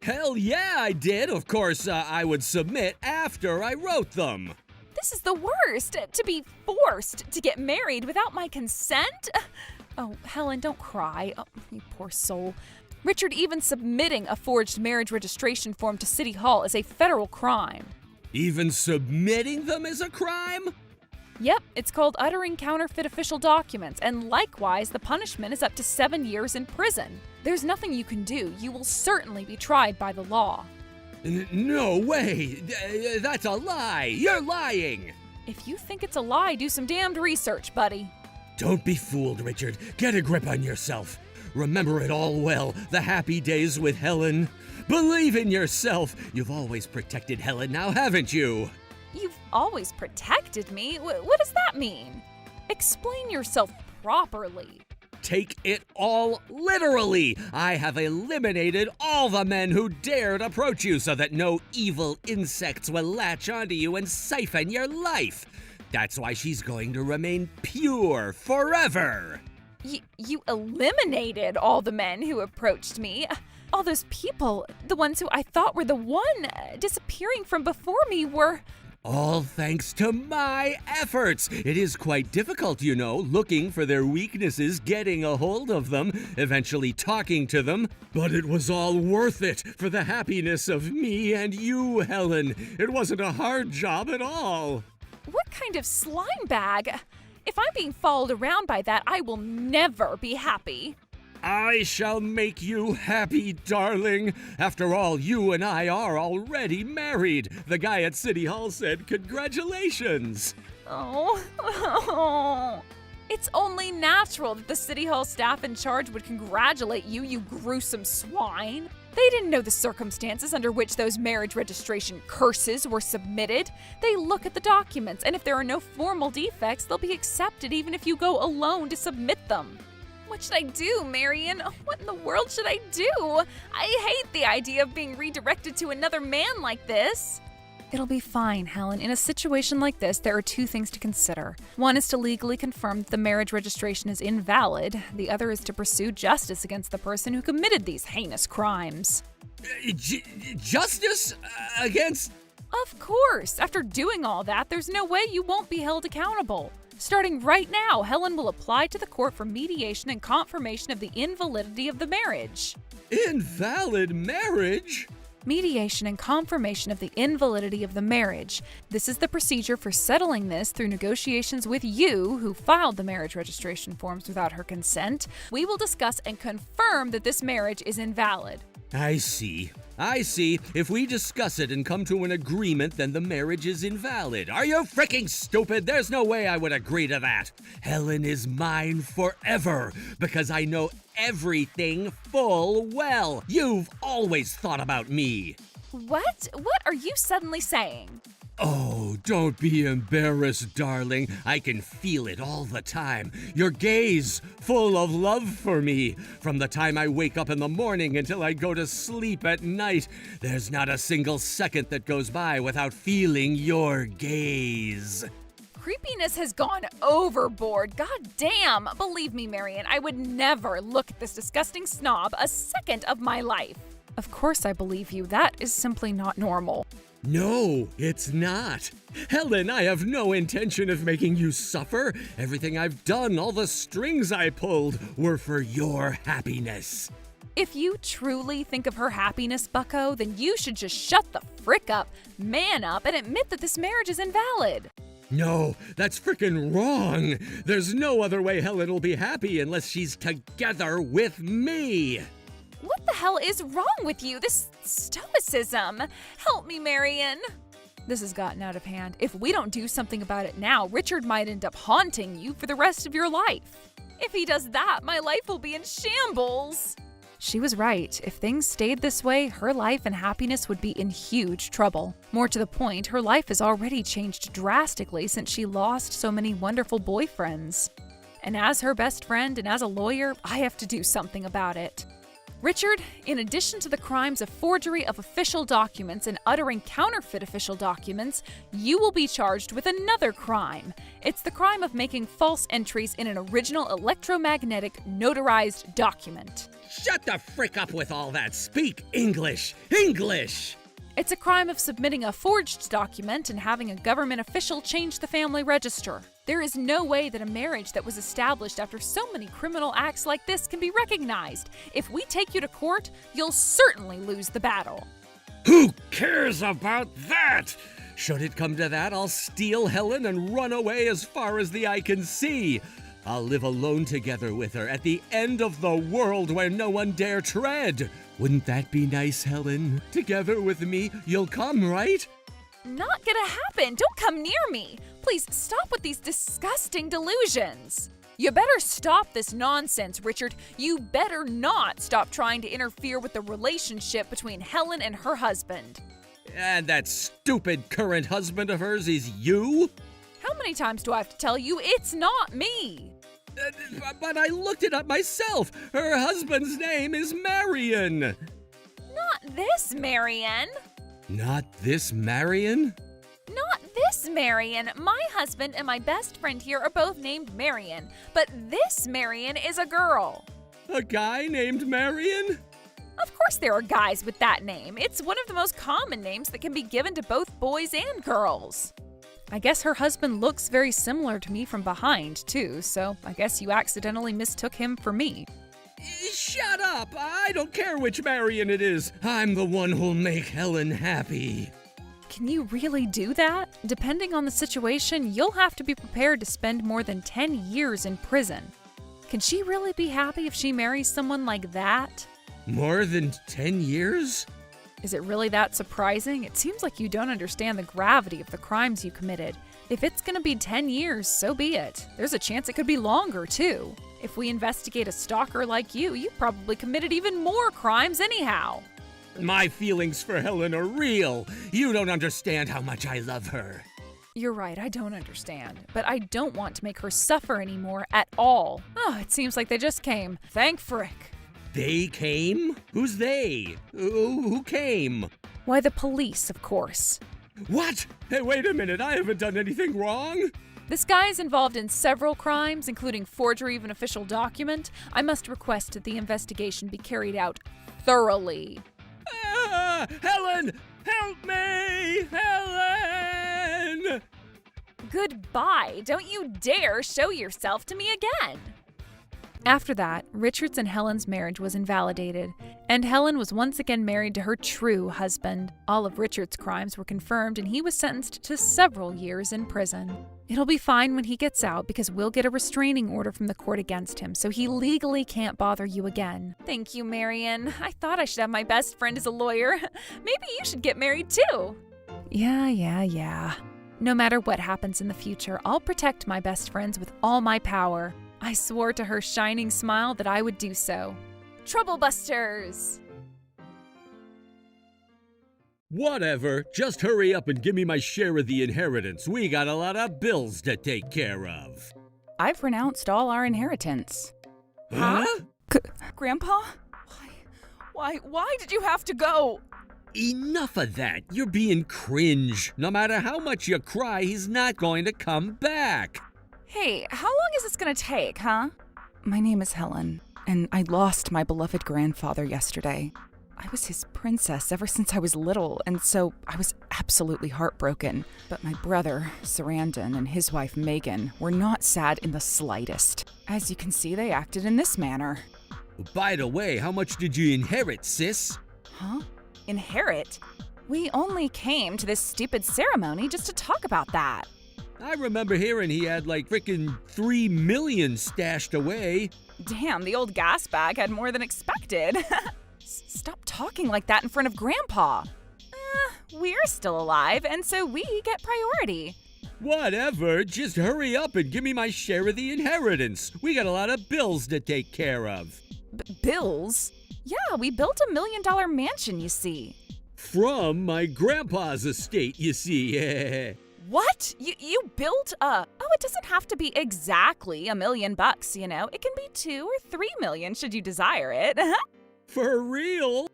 Speaker 5: Hell yeah, I did! Of course, I would submit after I wrote them.
Speaker 3: This is the worst! To be forced to get married without my consent? Oh, Helen, don't cry. Oh, you poor soul. Richard, even submitting a forged marriage registration form to City Hall is a federal crime.
Speaker 5: Even submitting them is a crime?
Speaker 3: Yep, it's called uttering counterfeit official documents, and likewise, the punishment is up to 7 years in prison. There's nothing you can do. You will certainly be tried by the law.
Speaker 5: No way! That's a lie! You're lying!
Speaker 3: If you think it's a lie, do some damned research, buddy.
Speaker 5: Don't be fooled, Richard. Get a grip on yourself. Remember it all well, the happy days with Helen. Believe in yourself. You've always protected Helen now, haven't you?
Speaker 3: You've always protected me? What does that mean? Explain yourself properly.
Speaker 5: Take it all literally. I have eliminated all the men who dared approach you so that no evil insects will latch onto you and siphon your life. That's why she's going to remain pure forever.
Speaker 3: You eliminated all the men who approached me. All those people, the ones who I thought were the one, disappearing from before me were...
Speaker 5: All thanks to my efforts. It is quite difficult, you know, looking for their weaknesses, getting a hold of them, eventually talking to them. But it was all worth it for the happiness of me and you, Helen. It wasn't a hard job at all.
Speaker 3: What kind of slime bag? If I'm being followed around by that, I will never be happy.
Speaker 5: I shall make you happy, darling. After all, you and I are already married. The guy at City Hall said congratulations.
Speaker 3: Oh. It's only natural that the City Hall staff in charge would congratulate you, you gruesome swine. They didn't know the circumstances under which those marriage registration curses were submitted. They look at the documents, and if there are no formal defects, they'll be accepted even if you go alone to submit them. What should I do, Marion? What in the world should I do? I hate the idea of being redirected to another man like this. It'll be fine, Helen. In a situation like this, there are two things to consider. One is to legally confirm that the marriage registration is invalid. The other is to pursue justice against the person who committed these heinous crimes.
Speaker 5: Justice against...
Speaker 3: Of course! After doing all that, there's no way you won't be held accountable. Starting right now, Helen will apply to the court for mediation and confirmation of the invalidity of the marriage.
Speaker 5: Invalid marriage?
Speaker 3: Mediation and confirmation of the invalidity of the marriage. This is the procedure for settling this through negotiations with you, who filed the marriage registration forms without her consent. We will discuss and confirm that this marriage is invalid.
Speaker 5: I see. If we discuss it and come to an agreement, then the marriage is invalid. Are you freaking stupid? There's no way I would agree to that. Helen is mine forever because I know everything full well. You've always thought about me.
Speaker 3: What? What are you suddenly saying?
Speaker 5: Oh, don't be embarrassed, darling. I can feel it all the time. Your gaze, full of love for me. From the time I wake up in the morning until I go to sleep at night, there's not a single second that goes by without feeling your gaze.
Speaker 3: Creepiness has gone overboard. God damn. Believe me, Marion, I would never look at this disgusting snob a second of my life. Of course I believe you. That is simply not normal.
Speaker 5: No, it's not. Helen, I have no intention of making you suffer. Everything I've done, all the strings I pulled, were for your happiness.
Speaker 3: If you truly think of her happiness, bucko, then you should just shut the frick up, man up, and admit that this marriage is invalid.
Speaker 5: No, that's frickin' wrong. There's no other way Helen will be happy unless she's together with me.
Speaker 3: What the hell is wrong with you? This stoicism. Help me, Marion. This has gotten out of hand. If we don't do something about it now, Richard might end up haunting you for the rest of your life. If he does that, my life will be in shambles. She was right. If things stayed this way, her life and happiness would be in huge trouble. More to the point, her life has already changed drastically since she lost so many wonderful boyfriends. And as her best friend and as a lawyer, I have to do something about it. Richard, in addition to the crimes of forgery of official documents and uttering counterfeit official documents, you will be charged with another crime. It's the crime of making false entries in an original electromagnetic notarized document.
Speaker 5: Shut the frick up with all that. Speak English. English!
Speaker 3: It's a crime of submitting a forged document and having a government official change the family register. There is no way that a marriage that was established after so many criminal acts like this can be recognized. If we take you to court, you'll certainly lose the battle.
Speaker 5: Who cares about that? Should it come to that, I'll steal Helen and run away as far as the eye can see. I'll live alone together with her at the end of the world where no one dare tread. Wouldn't that be nice, Helen? Together with me, you'll come, right?
Speaker 3: Not gonna happen. Don't come near me. Please stop with these disgusting delusions. You better stop this nonsense, Richard. You better not stop trying to interfere with the relationship between Helen and her husband.
Speaker 5: And that stupid current husband of hers is you?
Speaker 3: How many times do I have to tell you it's not me?
Speaker 5: But I looked it up myself. Her husband's name is Marion.
Speaker 3: Not this Marion.
Speaker 5: Not this Marion?
Speaker 3: Not this Marion. My husband and my best friend here are both named Marion, but this Marion is a girl.
Speaker 5: A guy named Marion?
Speaker 3: Of course there are guys with that name. It's one of the most common names that can be given to both boys and girls. I guess her husband looks very similar to me from behind, too, so I guess you accidentally mistook him for me.
Speaker 5: Shut up! I don't care which Marion it is. I'm the one who'll make Helen happy.
Speaker 3: Can you really do that? Depending on the situation, you'll have to be prepared to spend more than 10 years in prison. Can she really be happy if she marries someone like that?
Speaker 5: More than 10 years?
Speaker 3: Is it really that surprising? It seems like you don't understand the gravity of the crimes you committed. If it's gonna be 10 years, so be it. There's a chance it could be longer, too. If we investigate a stalker like you probably committed even more crimes anyhow.
Speaker 5: My feelings for Helen are real. You don't understand how much I love her.
Speaker 3: You're right, I don't understand. But I don't want to make her suffer anymore at all. Oh, it seems like they just came. Thank frick.
Speaker 5: They came? Who's they? Who came?
Speaker 3: Why, the police, of course.
Speaker 5: What? Hey, wait a minute, I haven't done anything wrong.
Speaker 3: This guy is involved in several crimes, including forgery of an official document. I must request that the investigation be carried out thoroughly.
Speaker 5: Helen! Help me! Helen!
Speaker 3: Goodbye. Don't you dare show yourself to me again. After that, Richard's and Helen's marriage was invalidated, and Helen was once again married to her true husband. All of Richard's crimes were confirmed, and he was sentenced to several years in prison. It'll be fine when he gets out because we'll get a restraining order from the court against him, so he legally can't bother you again. Thank you, Marion. I thought I should have my best friend as a lawyer. Maybe you should get married too. Yeah. No matter what happens in the future, I'll protect my best friends with all my power. I swore to her shining smile that I would do so. Troublebusters!
Speaker 5: Whatever, just hurry up and give me my share of the inheritance. We got a lot of bills to take care of.
Speaker 1: I've renounced all our inheritance.
Speaker 5: Huh?
Speaker 1: Grandpa? Why did you have to go?
Speaker 5: Enough of that. You're being cringe. No matter how much you cry, he's not going to come back.
Speaker 1: Hey, how long is this gonna take, huh? My name is Helen, and I lost my beloved grandfather yesterday. I was his princess ever since I was little, and so I was absolutely heartbroken. But my brother, Sarandon, and his wife, Megan, were not sad in the slightest. As you can see, they acted in this manner.
Speaker 5: By the way, how much did you inherit, sis?
Speaker 1: Huh? Inherit? We only came to this stupid ceremony just to talk about that.
Speaker 5: I remember hearing he had like frickin' $3 million stashed away.
Speaker 1: Damn, the old gas bag had more than expected. Stop talking like that in front of Grandpa. We're still alive, and so we get priority.
Speaker 5: Whatever, just hurry up and give me my share of the inheritance. We got a lot of bills to take care of.
Speaker 1: Bills? Yeah, we built $1 million mansion, you see.
Speaker 5: From my grandpa's estate, you see.
Speaker 1: What? You built a... Oh, it doesn't have to be exactly $1 million, you know. It can be 2 or 3 million should you desire it.
Speaker 5: For real?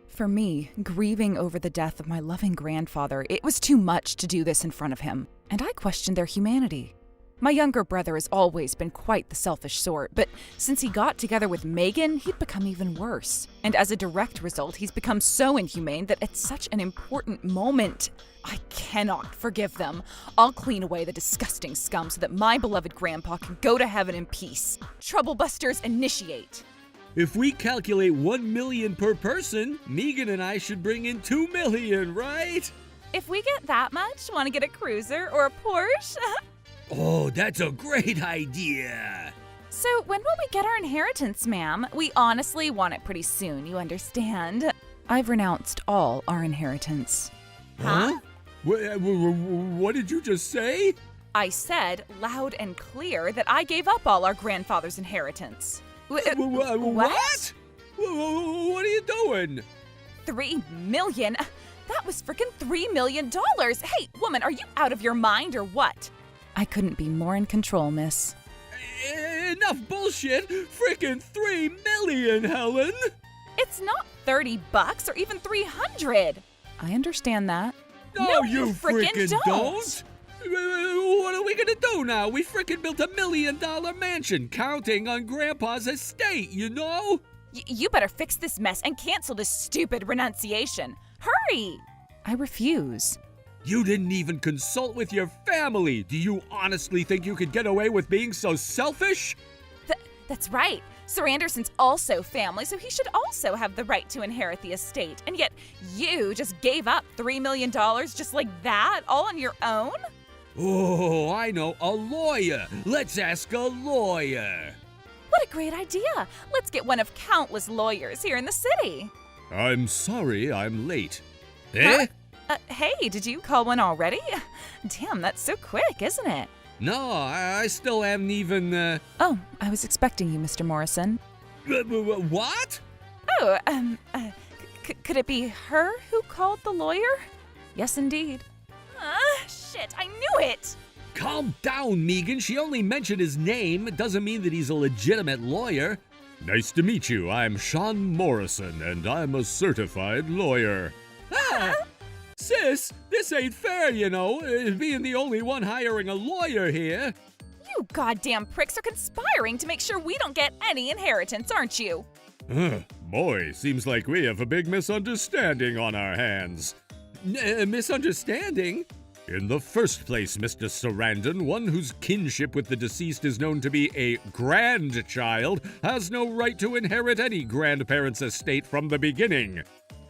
Speaker 1: For me, grieving over the death of my loving grandfather, it was too much to do this in front of him, and I questioned their humanity. My younger brother has always been quite the selfish sort, but since he got together with Megan, he'd become even worse. And as a direct result, he's become so inhumane that at such an important moment, I cannot forgive them. I'll clean away the disgusting scum so that my beloved grandpa can go to heaven in peace. Troublebusters initiate.
Speaker 5: If we calculate 1 million per person, Megan and I should bring in 2 million, right?
Speaker 1: If we get that much, want to get a cruiser or a Porsche?
Speaker 5: Oh, that's a great idea.
Speaker 1: So when will we get our inheritance, ma'am? We honestly want it pretty soon, you understand? I've renounced all our inheritance.
Speaker 5: Huh? What did you just say?
Speaker 1: I said loud and clear that I gave up all our grandfather's inheritance.
Speaker 5: What? What are you doing?
Speaker 1: 3 million? That was frickin' $3 million. Hey, woman, are you out of your mind or what? I couldn't be more in control, miss.
Speaker 5: Enough bullshit! Frickin' 3 million, Helen!
Speaker 1: It's not $30 or even $300. I understand that.
Speaker 5: No, you frickin' don't! What are we gonna do now? We frickin' built $1 million mansion, counting on Grandpa's estate, you know?
Speaker 3: You better fix this mess and cancel this stupid renunciation. Hurry!
Speaker 1: I refuse.
Speaker 4: You didn't even consult with your family. Do you honestly think you could get away with being so selfish?
Speaker 3: That's right. Sir Anderson's also family, so he should also have the right to inherit the estate. And yet, you just gave up $3 million just like that, all on your own?
Speaker 4: Oh, I know, a lawyer. Let's ask a lawyer.
Speaker 3: What a great idea. Let's get one of countless lawyers here in the city.
Speaker 4: I'm sorry I'm late.
Speaker 3: Huh? Hey, did you call one already? Damn, that's so quick, isn't it?
Speaker 4: No, I still haven't even,
Speaker 1: Oh, I was expecting you, Mr. Morrison.
Speaker 4: What?
Speaker 3: Oh, could it be her who called the lawyer?
Speaker 1: Yes, indeed.
Speaker 3: Shit, I knew it!
Speaker 4: Calm down, Megan. She only mentioned his name. It doesn't mean that he's a legitimate lawyer. Nice to meet you. I'm Sean Morrison, and I'm a certified lawyer. Sis, this ain't fair, you know, being the only one hiring a lawyer here.
Speaker 3: You goddamn pricks are conspiring to make sure we don't get any inheritance, aren't you?
Speaker 4: Boy, seems like we have a big misunderstanding on our hands. Misunderstanding? In the first place, Mr. Sarandon, one whose kinship with the deceased is known to be a grandchild has no right to inherit any grandparent's estate from the beginning.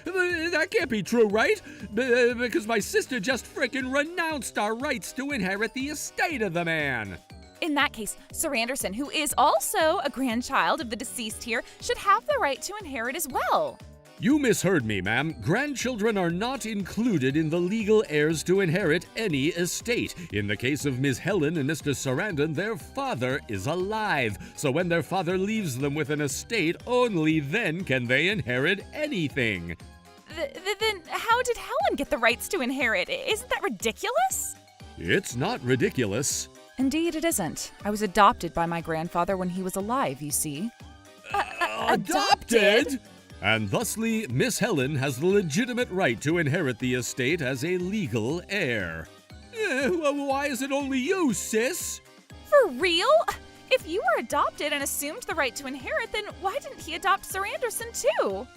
Speaker 4: That can't be true, right? Because my sister just frickin' renounced our rights to inherit the estate of the man.
Speaker 3: In that case, Sir Anderson, who is also a grandchild of the deceased here, should have the right to inherit as well.
Speaker 4: You misheard me, ma'am. Grandchildren are not included in the legal heirs to inherit any estate. In the case of Ms. Helen and Mr. Sarandon, their father is alive. So when their father leaves them with an estate, only then can they inherit anything.
Speaker 3: Then how did Helen get the rights to inherit? Isn't that ridiculous?
Speaker 4: It's not ridiculous.
Speaker 1: Indeed, it isn't. I was adopted by my grandfather when he was alive, you see.
Speaker 3: Adopted?
Speaker 4: And thusly, Miss Helen has the legitimate right to inherit the estate as a legal heir. Why is it only you, sis?
Speaker 3: For real? If you were adopted and assumed the right to inherit, then why didn't he adopt Sir Anderson too?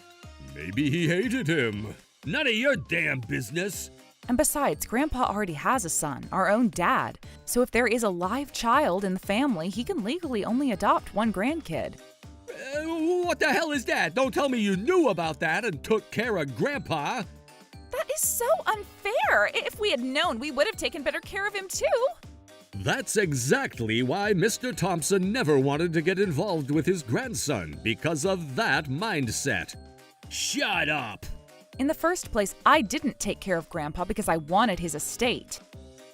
Speaker 4: Maybe he hated him. None of your damn business.
Speaker 1: And besides, Grandpa already has a son, our own dad. So if there is a live child in the family, he can legally only adopt one grandkid.
Speaker 4: What the hell is that? Don't tell me you knew about that and took care of Grandpa.
Speaker 3: That is so unfair. If we had known, we would have taken better care of him too.
Speaker 4: That's exactly why Mr. Thompson never wanted to get involved with his grandson, because of that mindset. Shut up!
Speaker 1: In the first place, I didn't take care of Grandpa because I wanted his estate.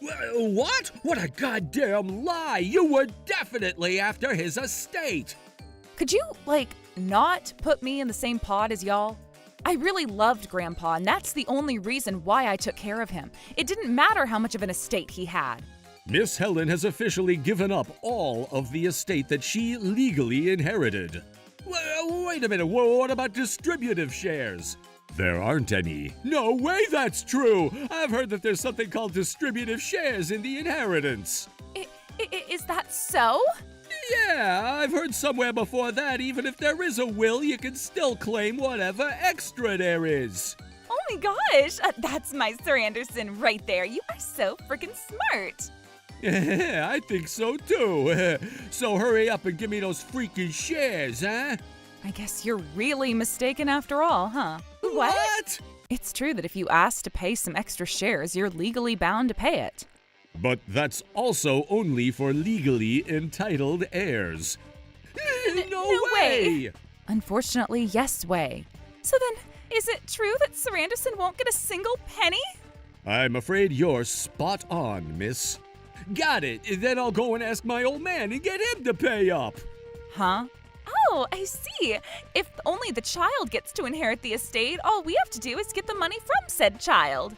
Speaker 4: What? What a goddamn lie! You were definitely after his estate!
Speaker 1: Could you, not put me in the same pod as y'all? I really loved Grandpa, and that's the only reason why I took care of him. It didn't matter how much of an estate he had.
Speaker 4: Miss Helen has officially given up all of the estate that she legally inherited. Wait a minute, what about distributive shares? There aren't any. No way that's true! I've heard that there's something called distributive shares in the inheritance.
Speaker 3: Is that so?
Speaker 4: Yeah, I've heard somewhere before that even if there is a will, you can still claim whatever extra there is.
Speaker 3: Oh my gosh, that's my Sir Anderson right there. You are so freaking smart.
Speaker 4: Yeah, I think so too. So hurry up and give me those freaking shares, huh?
Speaker 1: I guess you're really mistaken after all, huh?
Speaker 3: What?
Speaker 1: It's true that if you ask to pay some extra shares, you're legally bound to pay it.
Speaker 4: But that's also only for legally entitled heirs. No way!
Speaker 1: Unfortunately, yes way.
Speaker 3: So then, is it true that Sir Anderson won't get a single penny?
Speaker 4: I'm afraid you're spot on, miss. Got it. Then I'll go and ask my old man and get him to pay up.
Speaker 1: Huh?
Speaker 3: Oh, I see. If only the child gets to inherit the estate, all we have to do is get the money from said child.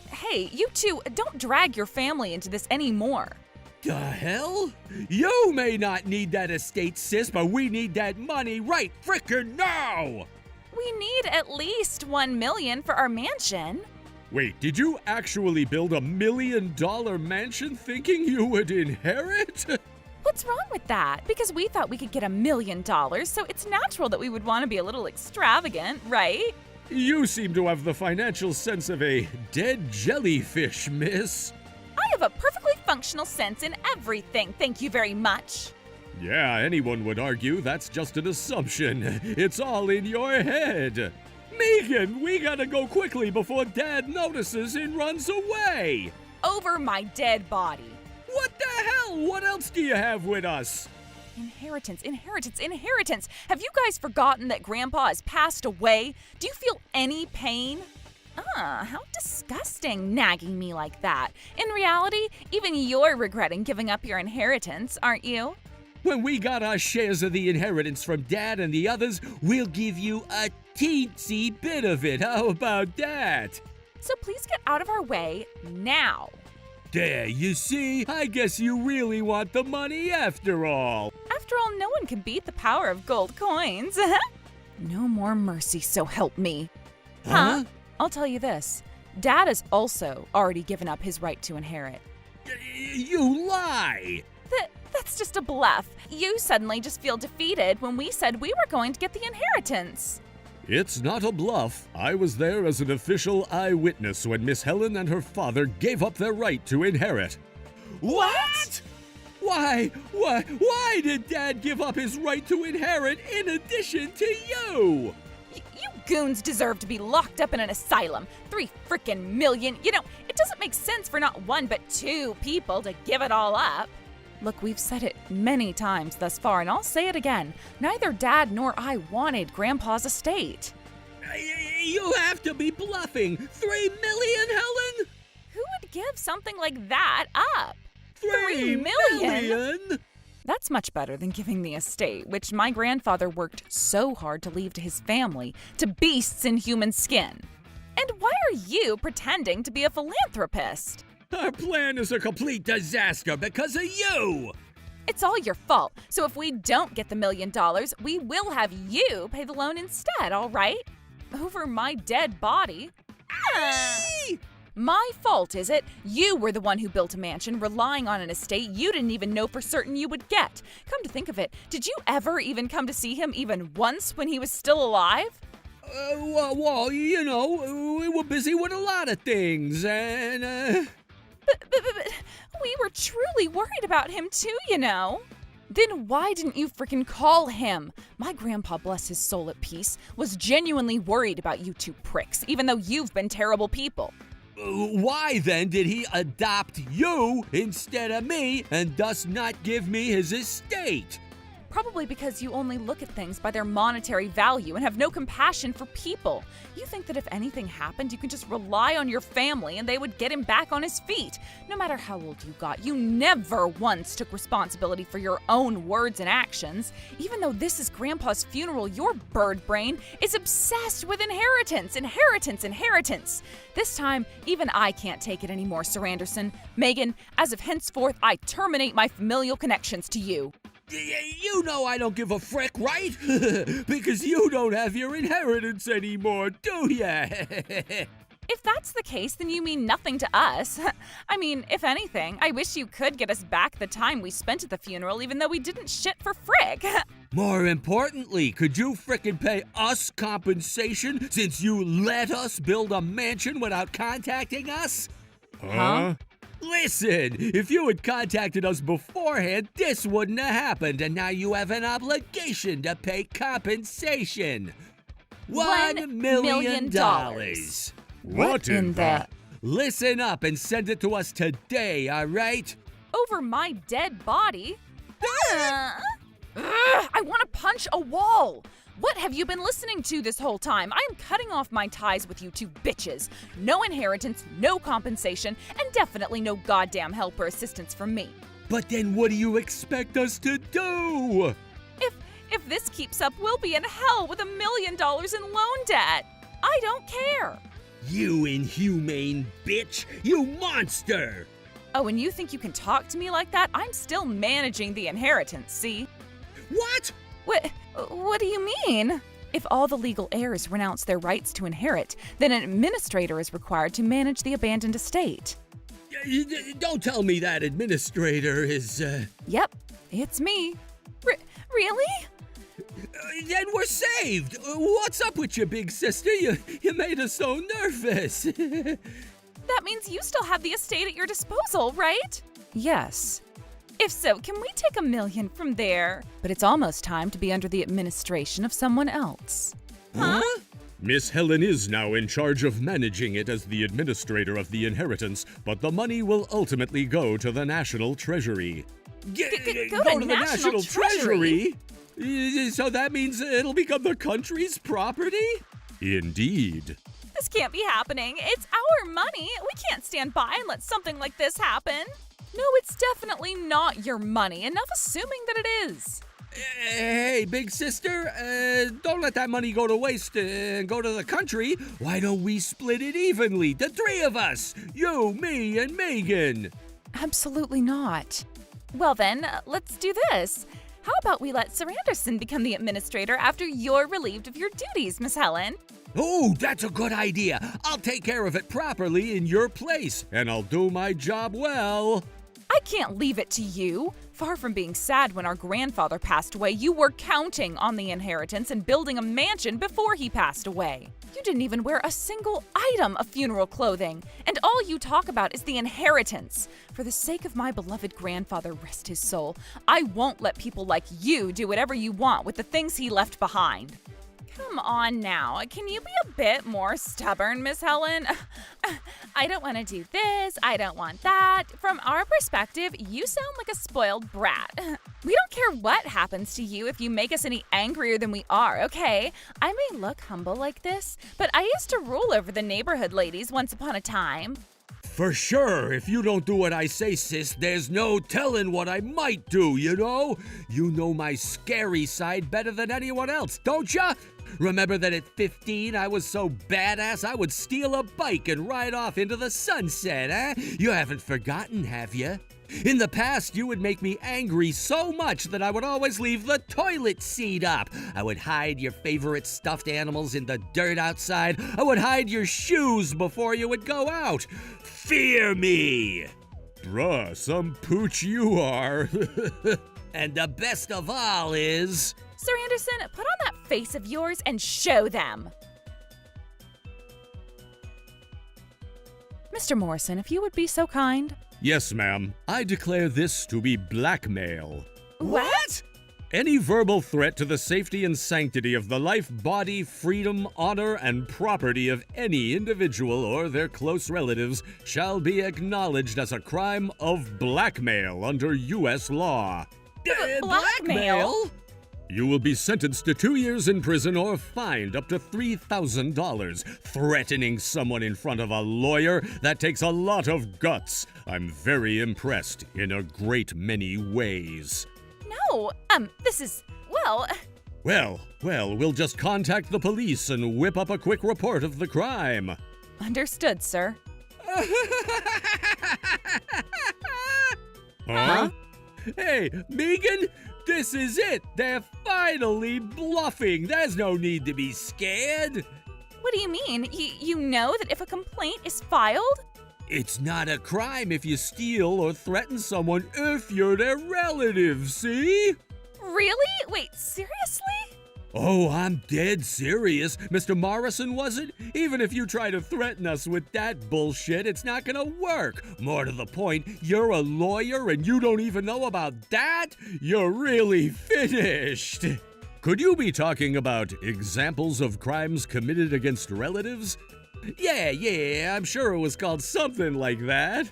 Speaker 3: Hey, you two, don't drag your family into this anymore.
Speaker 4: The hell? You may not need that estate, sis, but we need that money right frickin' now!
Speaker 3: We need at least $1 million for our mansion.
Speaker 4: Wait, did you actually build $1 million mansion thinking you would inherit?
Speaker 3: What's wrong with that? Because we thought we could get $1 million, so it's natural that we would want to be a little extravagant, right?
Speaker 4: You seem to have the financial sense of a dead jellyfish, miss.
Speaker 3: I have a perfectly functional sense in everything, thank you very much.
Speaker 4: Yeah, anyone would argue that's just an assumption. It's all in your head. Megan, we gotta go quickly before Dad notices and runs away.
Speaker 3: Over my dead body.
Speaker 4: What the hell? What else do you have with us?
Speaker 3: Inheritance, inheritance, inheritance. Have you guys forgotten that Grandpa has passed away? Do you feel any pain? How disgusting, nagging me like that. In reality, even you're regretting giving up your inheritance, aren't you?
Speaker 5: When we got our shares of the inheritance from Dad and the others, we'll give you a teensy bit of it. How about that?
Speaker 3: So please get out of our way now.
Speaker 5: There, you see? I guess you really want the money after all.
Speaker 3: After all, no one can beat the power of gold coins. No more mercy, so help me.
Speaker 5: Huh?
Speaker 3: I'll tell you this. Dad has also already given up his right to inherit.
Speaker 5: You lie!
Speaker 3: That's just a bluff. You suddenly just feel defeated when we said we were going to get the inheritance.
Speaker 4: It's not a bluff. I was there as an official eyewitness when Miss Helen and her father gave up their right to inherit.
Speaker 5: What? Why did Dad give up his right to inherit in addition to you?
Speaker 3: You goons deserve to be locked up in an asylum. 3 frickin' million. You know, it doesn't make sense for not 1 but 2 people to give it all up. Look, we've said it many times thus far, and I'll say it again. Neither Dad nor I wanted Grandpa's estate.
Speaker 5: You have to be bluffing. 3 million, Helen?
Speaker 3: Who would give something like that up?
Speaker 5: 3 million?
Speaker 3: That's much better than giving the estate, which my grandfather worked so hard to leave to his family, to beasts in human skin. And why are you pretending to be a philanthropist?
Speaker 5: Our plan is a complete disaster because of you!
Speaker 3: It's all your fault. So if we don't get the $1 million, we will have you pay the loan instead, all right? Over my dead body. My fault, is it? You were the one who built a mansion relying on an estate you didn't even know for certain you would get. Come to think of it, did you ever even come to see him even once when he was still alive?
Speaker 5: Well, you know, we were busy with a lot of things, and,
Speaker 3: But we were truly worried about him too, you know. Then why didn't you freaking call him? My grandpa, bless his soul at peace, was genuinely worried about you 2 pricks, even though you've been terrible people.
Speaker 5: Why then did he adopt you instead of me and thus not give me his estate?
Speaker 3: Probably because you only look at things by their monetary value and have no compassion for people. You think that if anything happened, you can just rely on your family and they would get him back on his feet. No matter how old you got, you never once took responsibility for your own words and actions. Even though this is Grandpa's funeral, your bird brain is obsessed with inheritance, inheritance, inheritance. This time, even I can't take it anymore, Sir Anderson. Megan, as of henceforth, I terminate my familial connections to you.
Speaker 5: You know I don't give a frick, right? Because you don't have your inheritance anymore, do ya?
Speaker 3: If that's the case, then you mean nothing to us. I mean, if anything, I wish you could get us back the time we spent at the funeral, even though we didn't shit for frick.
Speaker 5: More importantly, could you frickin' pay us compensation since you let us build a mansion without contacting us?
Speaker 3: Huh?
Speaker 5: Listen, if you had contacted us beforehand, this wouldn't have happened, and now you have an obligation to pay compensation. $1 million.
Speaker 4: What in the...
Speaker 5: Listen up and send it to us today, all right?
Speaker 3: Over my dead body? I want to punch a wall. What have you been listening to this whole time? I am cutting off my ties with you 2 bitches. No inheritance, no compensation, and definitely no goddamn help or assistance from me.
Speaker 5: But then what do you expect us to do?
Speaker 3: If this keeps up, we'll be in hell with $1 million in loan debt. I don't care.
Speaker 5: You inhumane bitch! You monster!
Speaker 3: Oh, and you think you can talk to me like that? I'm still managing the inheritance, see?
Speaker 5: What?
Speaker 3: What do you mean? If all the legal heirs renounce their rights to inherit, then an administrator is required to manage the abandoned estate.
Speaker 5: Don't tell me that administrator is,
Speaker 3: Yep. It's me. Really?
Speaker 5: Then we're saved! What's up with you, big sister? You made us so nervous.
Speaker 3: That means you still have the estate at your disposal, right?
Speaker 1: Yes.
Speaker 3: If so, can we take $1 million from there?
Speaker 1: But it's almost time to be under the administration of someone else.
Speaker 5: Huh?
Speaker 4: Miss Helen is now in charge of managing it as the administrator of the inheritance, but the money will ultimately go to the National Treasury.
Speaker 3: Go to the National Treasury?
Speaker 5: So that means it'll become the country's property?
Speaker 4: Indeed.
Speaker 3: This can't be happening. It's our money. We can't stand by and let something like this happen. No, it's definitely not your money. Enough assuming that it is.
Speaker 5: Hey, big sister, don't let that money go to waste and go to the country. Why don't we split it evenly? The three of us. You, me, and Megan.
Speaker 1: Absolutely not.
Speaker 3: Well then, let's do this. How about we let Sir Anderson become the administrator after you're relieved of your duties, Miss Helen?
Speaker 5: Oh, that's a good idea. I'll take care of it properly in your place, and I'll do my job well.
Speaker 3: I can't leave it to you. Far from being sad when our grandfather passed away, you were counting on the inheritance and building a mansion before he passed away. You didn't even wear a single item of funeral clothing, and all you talk about is the inheritance. For the sake of my beloved grandfather, rest his soul, I won't let people like you do whatever you want with the things he left behind. Come on now, can you be a bit more stubborn, Miss Helen? I don't want to do this, I don't want that. From our perspective, you sound like a spoiled brat. We don't care what happens to you if you make us any angrier than we are, okay? I may look humble like this, but I used to rule over the neighborhood ladies once upon a time.
Speaker 5: For sure, if you don't do what I say, sis, there's no telling what I might do, you know? You know my scary side better than anyone else, don't ya? Remember that at 15 I was so badass I would steal a bike and ride off into the sunset, eh? You haven't forgotten, have you? In the past, you would make me angry so much that I would always leave the toilet seat up. I would hide your favorite stuffed animals in the dirt outside. I would hide your shoes before you would go out. Fear me!
Speaker 4: Bruh, some pooch you are.
Speaker 5: And the best of all is...
Speaker 3: Sir Anderson, put on that face of yours and show them.
Speaker 1: Mr. Morrison, if you would be so kind.
Speaker 4: Yes, ma'am. I declare this to be blackmail.
Speaker 3: What?
Speaker 4: Any verbal threat to the safety and sanctity of the life, body, freedom, honor, and property of any individual or their close relatives shall be acknowledged as a crime of blackmail under U.S. law.
Speaker 3: Blackmail?
Speaker 4: You will be sentenced to 2 years in prison or fined up to $3,000. Threatening someone in front of a lawyer, that takes a lot of guts. I'm very impressed in a great many ways.
Speaker 3: No, this is, well...
Speaker 4: Well, we'll just contact the police and whip up a quick report of the crime.
Speaker 1: Understood, sir.
Speaker 4: Huh?
Speaker 5: Hey, Megan, this is it. They're finally bluffing. There's no need to be scared.
Speaker 3: What do you mean? You know that if a complaint is filed?
Speaker 5: It's not a crime if you steal or threaten someone if you're their relative, see?
Speaker 3: Really? Wait, seriously?
Speaker 5: Oh, I'm dead serious. Mr. Morrison wasn't? Even if you try to threaten us with that bullshit, it's not gonna work. More to the point, you're a lawyer and you don't even know about that? You're really finished.
Speaker 4: Could you be talking about examples of crimes committed against relatives?
Speaker 5: Yeah, I'm sure it was called something like that.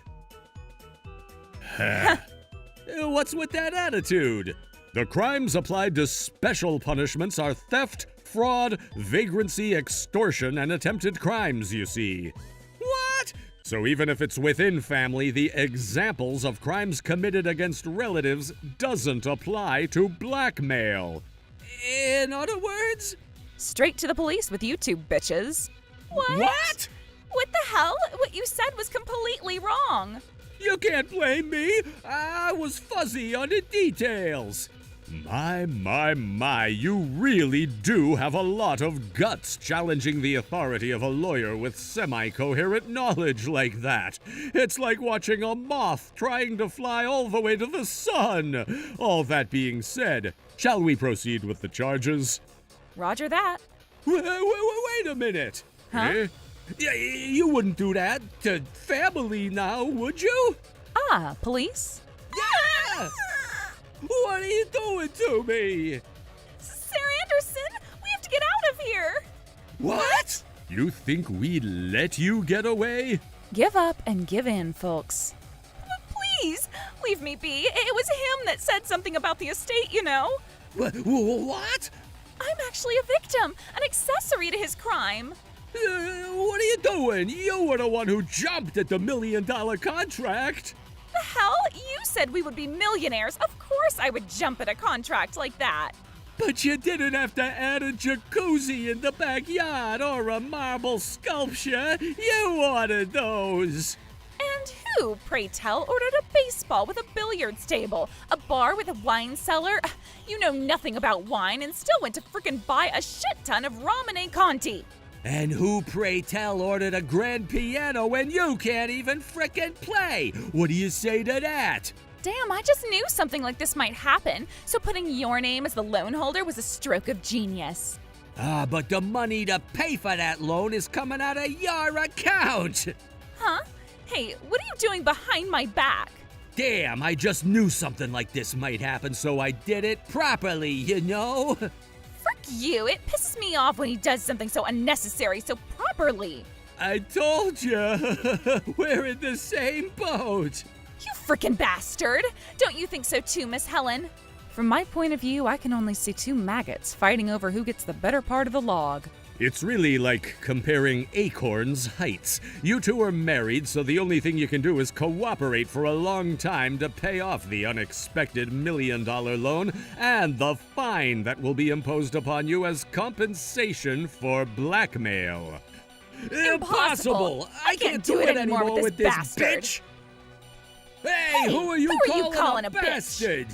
Speaker 5: What's with that attitude?
Speaker 4: The crimes applied to special punishments are theft, fraud, vagrancy, extortion, and attempted crimes, you see.
Speaker 5: What?
Speaker 4: So even if it's within family, the examples of crimes committed against relatives doesn't apply to blackmail.
Speaker 5: In other words?
Speaker 1: Straight to the police with you two bitches.
Speaker 5: What?
Speaker 3: What the hell? What you said was completely wrong.
Speaker 5: You can't blame me. I was fuzzy on the details.
Speaker 4: My, you really do have a lot of guts challenging the authority of a lawyer with semi-coherent knowledge like that. It's like watching a moth trying to fly all the way to the sun. All that being said, shall we proceed with the charges?
Speaker 3: Roger that.
Speaker 4: Wait a minute.
Speaker 3: Huh?
Speaker 4: Eh? You wouldn't do that to family now, would you?
Speaker 3: Ah, police?
Speaker 4: Yeah! What are you doing to me?
Speaker 3: Sarah Anderson, we have to get out of here.
Speaker 4: What? You think we'd let you get away?
Speaker 3: Give up and give in, folks.
Speaker 1: Please, leave me be. It was him that said something about the estate, you know.
Speaker 4: What?
Speaker 1: I'm actually a victim, an accessory to his crime.
Speaker 4: What are you doing? You were the one who jumped at the $1 million contract.
Speaker 1: The hell? You said we would be millionaires. Of course I would jump at a contract like that.
Speaker 4: But you didn't have to add a jacuzzi in the backyard or a marble sculpture. You wanted those.
Speaker 1: And who, pray tell, ordered a baseball with a billiards table, a bar with a wine cellar? You know nothing about wine and still went to frickin' buy a shit ton of ramen and Conti.
Speaker 5: And who, pray tell, ordered a grand piano when you can't even frickin' play? What do you say to that?
Speaker 1: Damn, I just knew something like this might happen, so putting your name as the loan holder was a stroke of genius.
Speaker 5: But the money to pay for that loan is coming out of your account.
Speaker 1: Huh? Hey, what are you doing behind my back?
Speaker 5: Damn, I just knew something like this might happen, so I did it properly, you know?
Speaker 1: Frick you, it pisses me off when he does something so unnecessary so properly.
Speaker 4: I told you. We're in the same boat.
Speaker 1: You frickin' bastard! Don't you think so too, Miss Helen?
Speaker 3: From my point of view, I can only see two maggots fighting over who gets the better part of the log.
Speaker 4: It's really like comparing acorns' heights. You two are married, so the only thing you can do is cooperate for a long time to pay off the unexpected $1 million loan and the fine that will be imposed upon you as compensation for blackmail.
Speaker 1: Impossible!
Speaker 4: I can't do it anymore with this
Speaker 1: bastard.
Speaker 4: bitch! Hey, who are you calling a bastard?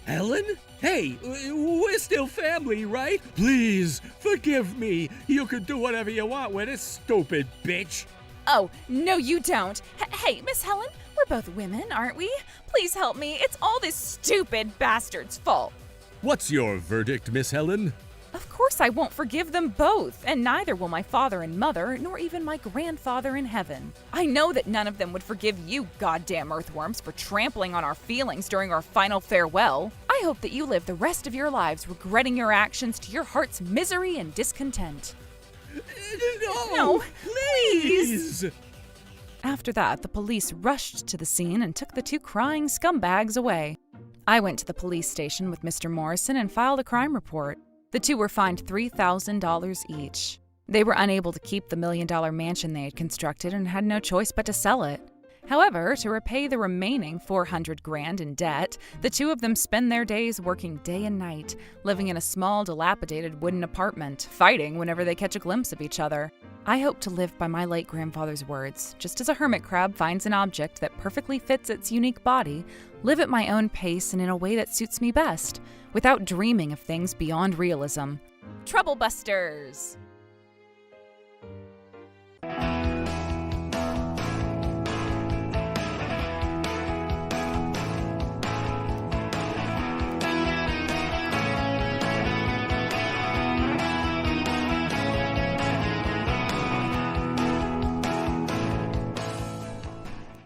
Speaker 4: Helen? Hey, we're still family, right? Please, forgive me. You can do whatever you want with this stupid bitch.
Speaker 1: Oh, no you don't. Hey, Miss Helen, we're both women, aren't we? Please help me. It's all this stupid bastard's fault.
Speaker 4: What's your verdict, Miss Helen?
Speaker 3: Of course I won't forgive them both, and neither will my father and mother, nor even my grandfather in heaven.
Speaker 1: I know that none of them would forgive you goddamn earthworms for trampling on our feelings during our final farewell.
Speaker 3: I hope that you live the rest of your lives regretting your actions to your heart's misery and discontent.
Speaker 1: No,
Speaker 4: please!
Speaker 3: After that, the police rushed to the scene and took the two crying scumbags away. I went to the police station with Mr. Morrison and filed a crime report. The two were fined $3,000 each. They were unable to keep the $1 million mansion they had constructed and had no choice but to sell it. However, to repay the remaining $400,000 in debt, the two of them spend their days working day and night, living in a small, dilapidated wooden apartment, fighting whenever they catch a glimpse of each other. I hope to live by my late grandfather's words, just as a hermit crab finds an object that perfectly fits its unique body, live at my own pace and in a way that suits me best, without dreaming of things beyond realism.
Speaker 1: Trouble Busters!